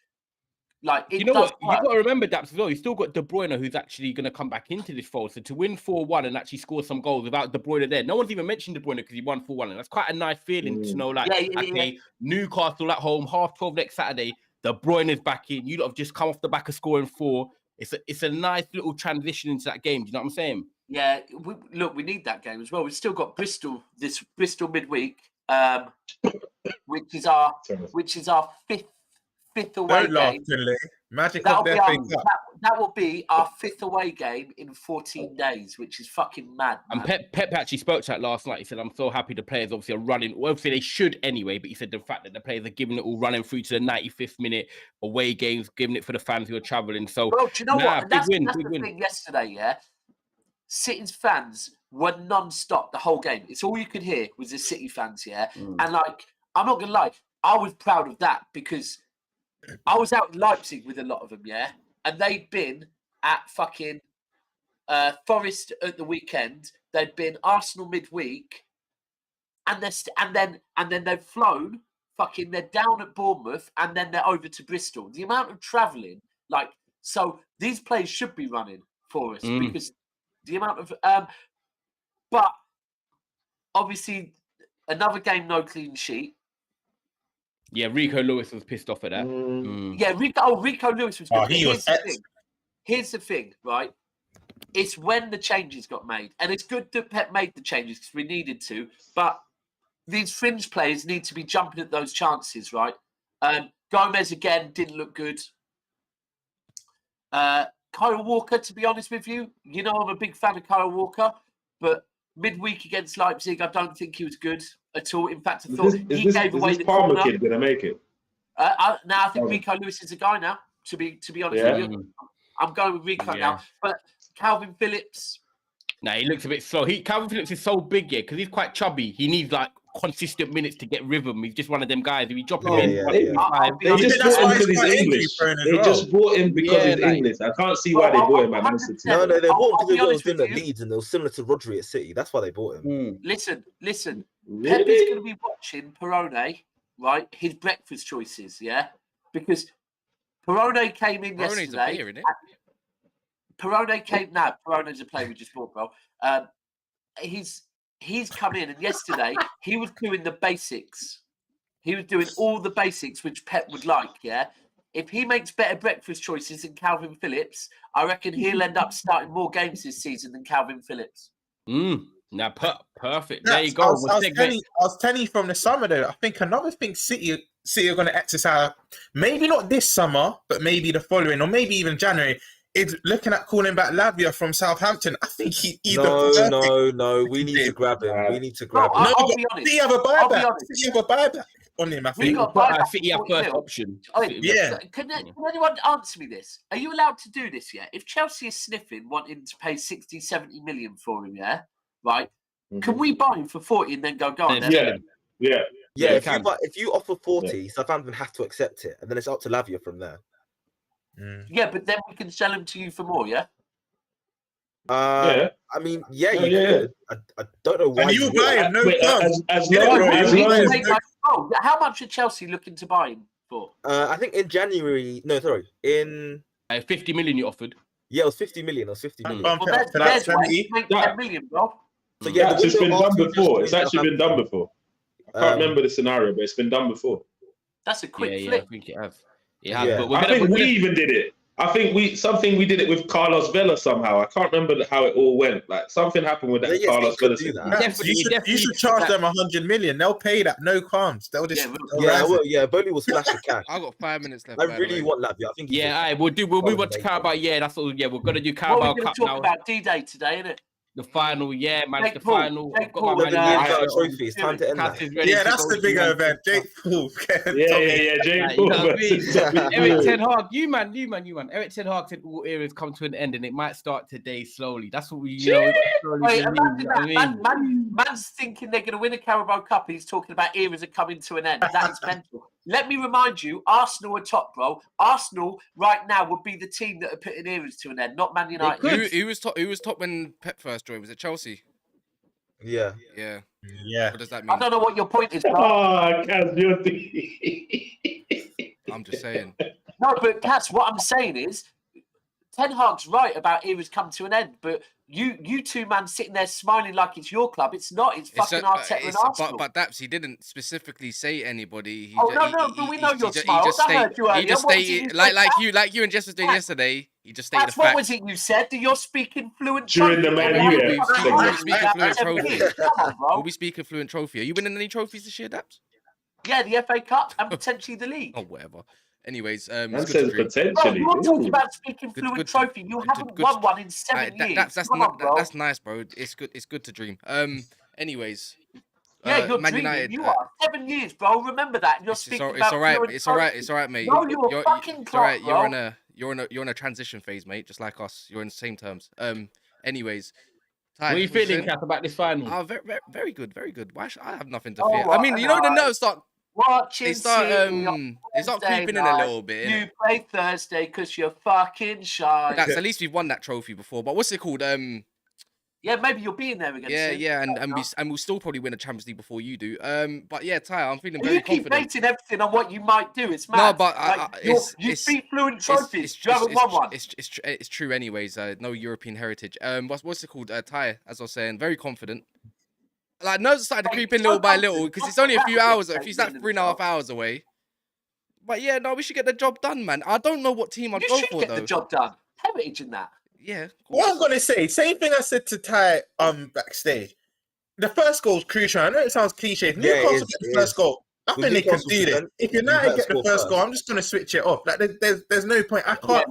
Like, You know what? You got to remember, Daps, as well. You still got De Bruyne, who's actually going to come back into this fold. So to win 4-1 and actually score some goals without De Bruyne there, no one's even mentioned De Bruyne because he won 4-1, and that's quite a nice feeling to know. Like, okay, Newcastle at home, 12:30 next Saturday. De Bruyne is back in. You lot have just come off the back of scoring 4. It's a nice little transition into that game. Do you know what I'm saying? Yeah, we need that game as well. We've still got Bristol midweek, which is our fifth away game. Magic of their that will be our 5th away game in 14 days, which is fucking mad. And Pep actually spoke to that last night. He said, I'm so happy the players obviously are running. Well, obviously they should anyway, but he said the fact that the players are giving it all, running through to the 95th minute, away games, giving it for the fans who are travelling. So, well, do you know what? And that's big the win. thing yesterday, yeah? City's fans were non-stop the whole game. It's all you could hear was the City fans, yeah? And, like, I'm not going to lie, I was proud of that because I was out in Leipzig with a lot of them, yeah? And they'd been at fucking Forest at the weekend. They'd been Arsenal midweek. And then they've flown, fucking, they're down at Bournemouth, and then they're over to Bristol. The amount of travelling, like, so these players should be running for us because the amount of... but, obviously, another game, no clean sheet. Yeah, Rico Lewis was pissed off at that. Yeah, Rico Lewis was good. Here's the thing, right? It's when the changes got made. And it's good that Pep made the changes because we needed to. But these fringe players need to be jumping at those chances, right? Gomez, again, didn't look good. Kyle Walker, to be honest with you, you know I'm a big fan of Kyle Walker. But midweek against Leipzig, I don't think he was good at all. In fact, I thought he gave away the Palmer corner. kid gonna make it? I think Rico Lewis is a guy now. To be honest with you, I'm going with Rico now. But Calvin Phillips, Nah, he looks a bit slow. Calvin Phillips is so big, yeah, because he's quite chubby. He needs like consistent minutes to get rhythm. He's just one of them guys. If you drop him in, They just brought him because he's English. They just brought him because he's English. I can't see why they bought him at Man City. No, they bought him because he was doing at Leeds and they were similar to Rodri at City. That's why they bought him. Listen. Pep is going to be watching Perone, right? His breakfast choices, yeah? Because Perone came in yesterday. Perone's a beer, isn't it? Perone's a player we just bought, bro. He's come in, and yesterday he was doing the basics. He was doing all the basics which Pep would like, yeah? If he makes better breakfast choices than Calvin Phillips, I reckon he'll end up starting more games this season than Calvin Phillips. Now, perfect. There you go. I was telling you from the summer, though, I think another thing City are going to exercise, maybe not this summer, but maybe the following, or maybe even January, is looking at calling back Lavia from Southampton. I think he either... No. We need to grab him. We need to grab him. I'll be honest. City have a buyback on him, I think. I think he have first option. Yeah. Can anyone answer me this? Are you allowed to do this, yeah? If Chelsea is sniffing, wanting to pay 60, 70 million for him, yeah? Right? Can we buy him for 40 and then go on? Yeah. If you offer 40, Southampton have to accept it, and then it's up to Lavia from there. Yeah, but then we can sell him to you for more, yeah? I mean, you could. I don't know why. And you buy him, how much are Chelsea looking to buy him for? I think in January. No, sorry, in 50 million you offered. Yeah, it was 50 million. Well, there's ways to make 10 million, bro. So yeah, it's been done before. It's actually been done before. I can't remember the scenario, but it's been done before. That's a quick flip. I think it has. But I think we even did it. I think we did it with Carlos Vela somehow. I can't remember how it all went. Like something happened with that Carlos Vela. You should charge them 100 million. They'll pay that. No qualms. They'll just Bowley will splash the cash. I got 5 minutes left. I really want Lavia. I think. We'll move on to Carabao. Yeah, that's all. Yeah, we're gonna do Carabao Cup now. We're talking about D-Day today, innit? The final, yeah, man. Jake the Paul, final. Jake I've got Paul my and, Man United trophy. It's time to end Cass that. is ready Yeah, to that's go the to bigger Manchester. event. Jake Paul. Yeah, Tommy. Jake You Paul know what I mean? versus Tommy Eric Fury. Ten Hag, you man. Eric Ten Hag said all eras come to an end, and it might start today slowly. That's what we, we got to slowly Wait, believe, imagine you know what that. I mean? Man's thinking they're going to win a Carabao Cup. He's talking about eras are coming to an end. That is mental. Let me remind you, Arsenal are top, bro. Arsenal right now would be the team that are putting eras to an end, not Man United. could. Who was top? Who was top when Pep first joined? Was it Chelsea? Yeah. Yeah. Yeah. What does that I mean? don't know what your point is, bro. Oh, Kaz, you're I'm just saying. No, but Cass, what I'm saying is, Ten Hag's right about eras come to an end, but you two man sitting there smiling like it's your club. It's not. It's fucking Arteta and Arsenal. But Daps, he didn't specifically say anybody. He but we know your smiles. I heard you earlier. He just What was it stated, you said, like you and Jess was doing yesterday. He just stated That's a what fact. was it you said? That you're speaking fluent During the trophy. Man We'll U be speaking fluent trophy. Come on, bro. We'll be speaking fluent trophy. Are you winning any trophies this year, Daps? Yeah, the FA Cup and potentially the league. Oh, whatever. Anyways, Man it's good says to dream. Bro, potentially. you're talking Ooh. about speaking Good- fluent good- trophy. You good- haven't good- won one in 7 years. That's Come on, bro. that's nice, bro. It's good. It's good to dream. Anyways. Yeah, you're Man dreaming. United, You are 7 years, bro. Remember that. And you're speaking about all right. fluent It's all right. trophy. It's all right, mate. No, you're a fucking it's all right. clock, You're on a transition phase, mate. Just like us. You're in the same terms. Anyways. What are you feeling, Kath, about this final? Oh, very good, very good. Why should I have nothing to Oh, fear? I mean, you know, the nerves start. Watching They start City on creeping in a Wednesday little bit. night. innit? You play Thursday because you're fucking shy. That's at least we've won that trophy before. But what's it called? Yeah, maybe you'll be in there again. Yeah, soon. yeah, and we'll still probably win a Champions League before you do. But yeah, Ty, I'm feeling You very keep confident. basing everything on what you might do. It's mad. No, but you speak fluent trophies. You haven't won one. It's true, anyways. No European heritage. What's it called? Ty, as I was saying, very confident. Like nerves are starting to creep in little by little because it's only a few hours. It's like 3.5 hours away. But yeah, no, we should get the job done, man. I don't know what team I'd You go should for get though. the job done. Heritage in that. Yeah. What I'm gonna say, same thing I said to Ty backstage. The first goal is crucial. I know it sounds cliche. If Yeah, it Newcastle is, get it the first is. goal, I With think they can Newcastle's do this. defense, If you United better get the score first first. goal, I'm just gonna switch it off. Like there's no point. I can't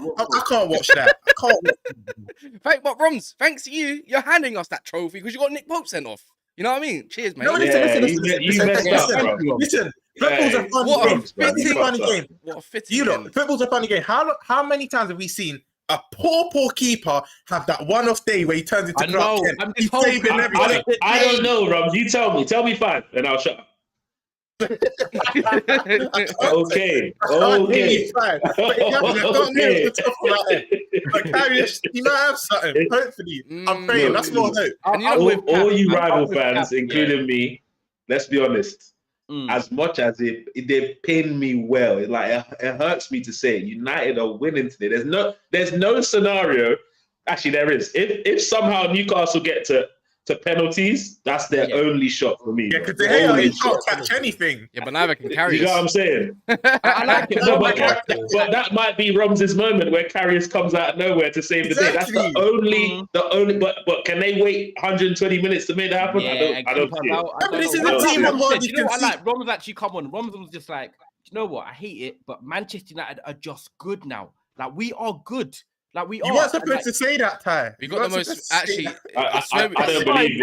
watch that. I can't watch But Roms, thanks to you, you're handing us that trophy because you got Nick Pope sent off. You know what I mean? Cheers, mate. No, You messed up, bro. listen. Football's a fun What a game. Football's a funny game. What a fitting You end. look, football's a funny game. How many times have we seen a poor keeper have that one-off day where he turns into I Clark know. Kent? I'm He's just saving hoping- everything. I don't know, Rob. You tell me. Tell me 5, and I'll shut up. Okay. Okay. But I can't hear it off the top of my head. But Karius, he might have something. Hopefully, I'm praying. That's more hope. And you know, All you I'm rival with fans, Cap, including me, let's be honest. As much as they pain me well, it hurts me to say United are winning today. There's no scenario. Actually, there is. If somehow Newcastle get to penalties, that's their only shot for me. Yeah, bro. because the hater, Only he shot. can't catch anything. yeah, but neither can carry You know what I'm us. saying? I like it. No, No, but that might be Roms's moment where Karius comes out of nowhere to save the day. That's the Exactly. only. But can they wait 120 minutes to make that happen? I don't see it. but this is a team of hardly You know what I concede. like? Rom was actually come on. Rom was just like, you know what? I hate it, but Manchester United are just good now. Like we are good. Like we are. You weren't And, supposed to say that, Ty. We You got the weren't most. supposed to say Actually, that. I swear. I don't believe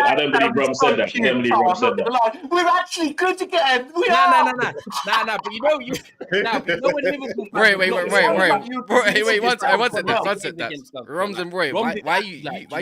Rom said that. I don't believe Rom said that. We're actually good again. We Nah, are. But you know, when Liverpool. Wait, Roy. one second. Roms and Roy, why are you laughing? Why are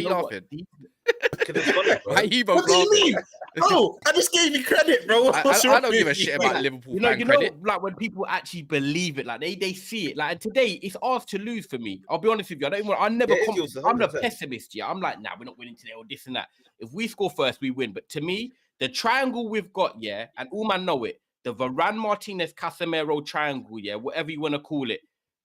you both What do you laughing? mean? Bro, I just gave you credit, bro. What's I wrong don't give a with shit you? about Liverpool You know, fan credit. like when people actually believe it, like they see it. Like and today, it's ours to lose for me. I'll be honest with you. I don't even. I'm never. Yeah, it's yours, I'm the 100%. pessimist. Yeah, I'm like, nah, we're not winning today or this and that. If we score first, we win. But to me, the triangle we've got, yeah, and all man know it. The Varane Martinez Casemiro triangle, yeah, whatever you want to call it.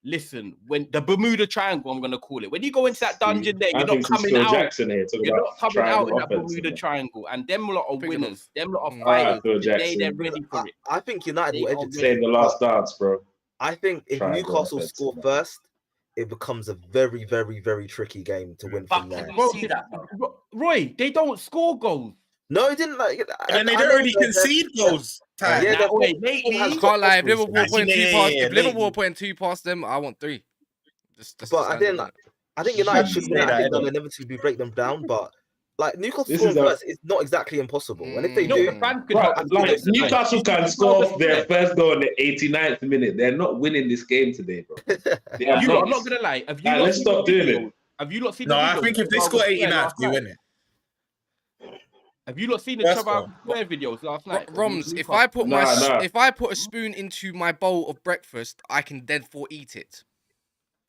Listen, when the Bermuda Triangle, I'm gonna call it. When you go into that dungeon there, you're not coming out. Jackson here. You're not coming out in that Bermuda Triangle, and them lot are Picking winners. Them lot are Alright, fighters. Phil Today they're Jackson. ready for it. I think United will They edge are it. Saying the last dance, bro. I think if Triangle Newcastle offense, score man. first, it becomes a very, very, very tricky game to win from Fuck, there. can you see that? Roy, they don't score goals. No, it didn't like. And then they I don't know really that- concede goals, Ty. Yeah, Nah, they're- wait, lately, has- Can't lie. If Liverpool Actually, putting two yeah, past, yeah, if Liverpool lately. putting 2 past them, I want 3. Just But I standard, think innit? United should say win. I that, think they'll innit? inevitably break them down. But Like Newcastle This scoring is a- first is not exactly impossible. And if they You know, do, the fans could Right, help. like us. Newcastle can score off their first goal in the 89th minute. They're not winning this game today, bro. They are I'm not. not gonna lie. Have you Like, not let's seen stop the doing videos? it. Have you not seen No, the I videos think if they of score Trevor 89th, last they night? win it. Have you not seen the That's Trevor Square videos last night? Roms, if I put a spoon into my bowl of breakfast, I can therefore eat it.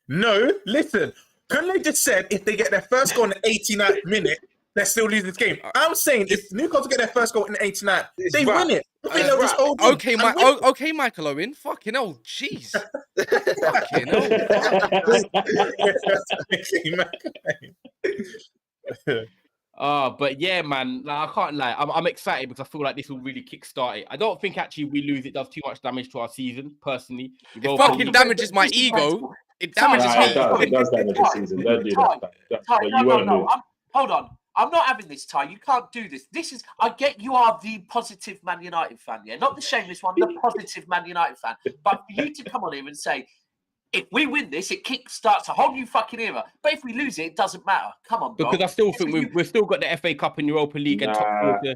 No, listen. Couldn't they just said if they get their first goal in the 89th minute, they still lose this game? I'm saying if Newcastle get their first goal in the 89th, It's they rap. win it. I think they'll just hold on Okay, and win. okay, Michael Owen. Fucking hell, jeez. Fucking hell. But yeah, man, like, I can't lie. I'm excited because I feel like this will really kickstart it. I don't think actually we lose it does too much damage to our season, personally. It fucking damages my ego. It damages It me. does damage the season. Don't do that. That's Ty, what you want to do. Hold on. I'm not having this, Ty. You can't do this. I get you are the positive Man United fan, yeah? Not the shameless one, the positive Man United fan. But for you to come on here and say, if we win this, it kickstarts a whole new fucking era. But if we lose it, it doesn't matter. Come on, bro. Because I still think we've still got the FA Cup and Europa League and top four to You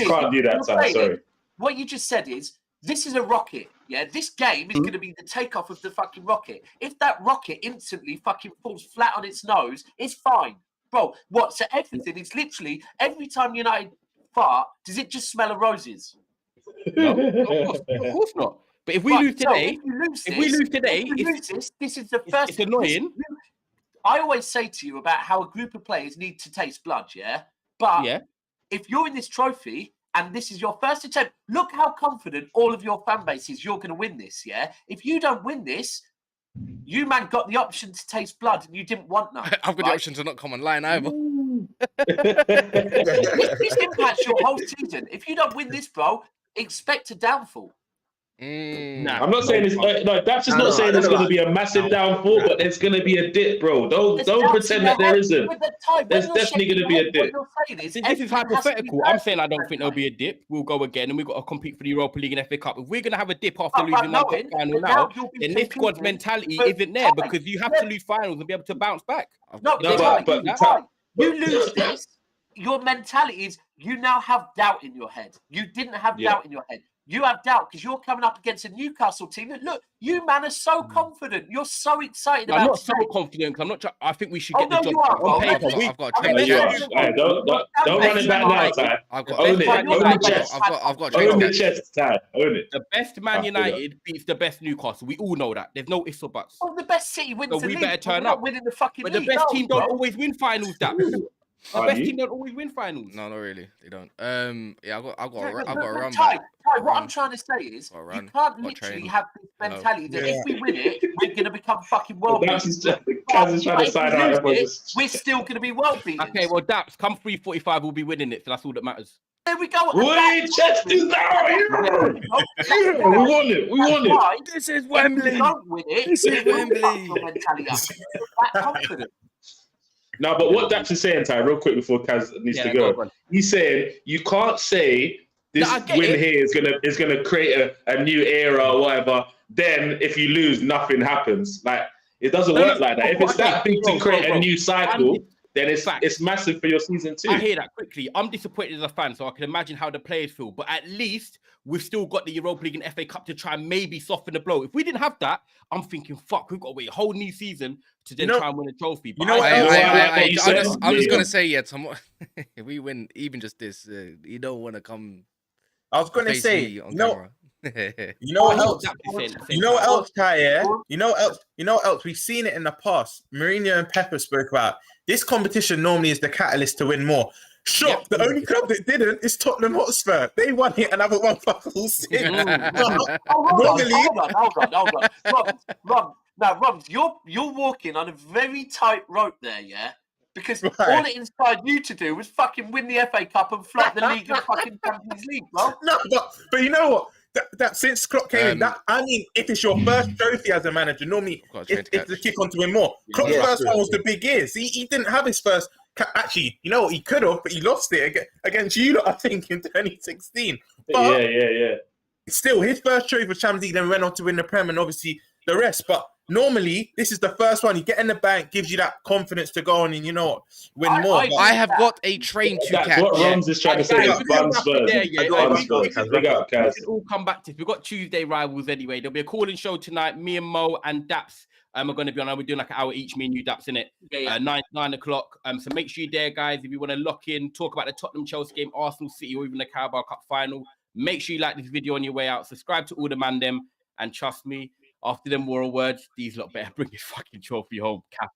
can't do that, Ty. Sorry. What you just said is, this is a rocket. Yeah, this game is going to be the takeoff of the fucking rocket. If that rocket instantly fucking falls flat on its nose, it's fine. Bro, what? So everything is literally, every time United fart, does it just smell of roses? No, of course not. But if we lose today, this is the first. It's annoying. I always say to you about how a group of players need to taste blood, yeah? But if you're in this trophy and this is your first attempt, look how confident all of your fan base is you're going to win this, yeah? If you don't win this, you, man, got the option to taste blood and you didn't want none. I've got the option to not come online either. This impacts your whole season. If you don't win this, bro, expect a downfall. Nah, I'm not saying it's Daps is not saying there's going to be a massive downfall, but there's going to be a dip, bro. Don't pretend that there isn't. There's definitely going to be a dip. This is hypothetical. I'm saying I don't think there'll be a dip. We'll go again, and we've got to compete for the Europa League and FA Cup. If we're going to have a dip after losing one cup final now, then this squad's mentality isn't there because you have to lose finals and be able to bounce back. You lose this, your mentality is you now have doubt in your head. You didn't have doubt in your head. You have doubt because you're coming up against a Newcastle team that, look, you, man, are so confident. You're so excited about it. I'm not so confident because I'm not. I think we should get the job on paper. I've got to change the Don't run it back now, Ty. Own it. Own the chest. I've got to change Own the chest, Ty. Own it. The best Man United beats the best Newcastle. We all know that. There's no ifs or buts. Well, the best City wins the league. We better turn up. Winning the fucking but the best team don't always win finals, Daps. The best team don't always win finals. No, not really. They don't. I've got a run. Ty, what I'm trying to say is, you can't literally have this mentality that if we win it, we're going to become fucking world beaters. Kaz is trying to sign out. We're still going to be world beaters. Okay, well, Daps, come 3:45, we'll be winning it. So that's all that matters. There we go. Wait, chest is down. We won it. We won it. This is Wembley. This is Wembley. That confident. No, but what Daps is saying, Ty, real quick before Kaz needs to go, he's saying you can't say this win here is gonna create a new era or whatever. Then if you lose, nothing happens. Like it doesn't work like that. If it's that big to create a new cycle, then it's massive for your season too. I hear that quickly. I'm disappointed as a fan, so I can imagine how the players feel. But at least we've still got the Europa League and FA Cup to try and maybe soften the blow. If we didn't have that, I'm thinking, fuck, we've got to wait a whole new season to then try and win a trophy. But I'm just gonna say, Tom, if we win even just this, you don't want to come. I was gonna say, you know what else? You know what else, Ty? Yeah, you know what else? We've seen it in the past. Mourinho and Pepper spoke about this competition. Normally, is the catalyst to win more. Shock! The only club that didn't is Tottenham Hotspur. They won it and haven't won fuck all since. Hold on. Rob, you're walking on a very tight rope there, yeah? Because all it inspired you to do was fucking win the FA Cup and flop the league and fucking Champions League, bro. No, but you know what? That since Klopp came in, if it's your first trophy as a manager, normally it's the kick on to win more. Klopp's first one was the big years. He didn't have his first. Actually, you know what? He could have, but he lost it against you lot, I think, in 2016. But yeah. Still, his first trophy was Champions League, then went on to win the Prem and obviously the rest. But normally this is the first one you get in the bank, gives you that confidence to go on and win more. But I have got a train to That's catch. what Roms is trying to say. Guys, Is bun Spurs. Bun Spurs. Big up, we guys. can all come back to this. We've got Tuesday rivals anyway. There'll be a calling show tonight. Me and Mo and Daps are going to be on. We're doing like an hour each, me and you, Daps, in it. 9 o'clock. So make sure you're there, guys. If you want to lock in, talk about the Tottenham Chelsea game, Arsenal City, or even the Carabao Cup final. Make sure you like this video on your way out. Subscribe to all the man them. And trust me, after them moral words, these lot better bring this fucking trophy home. Cap.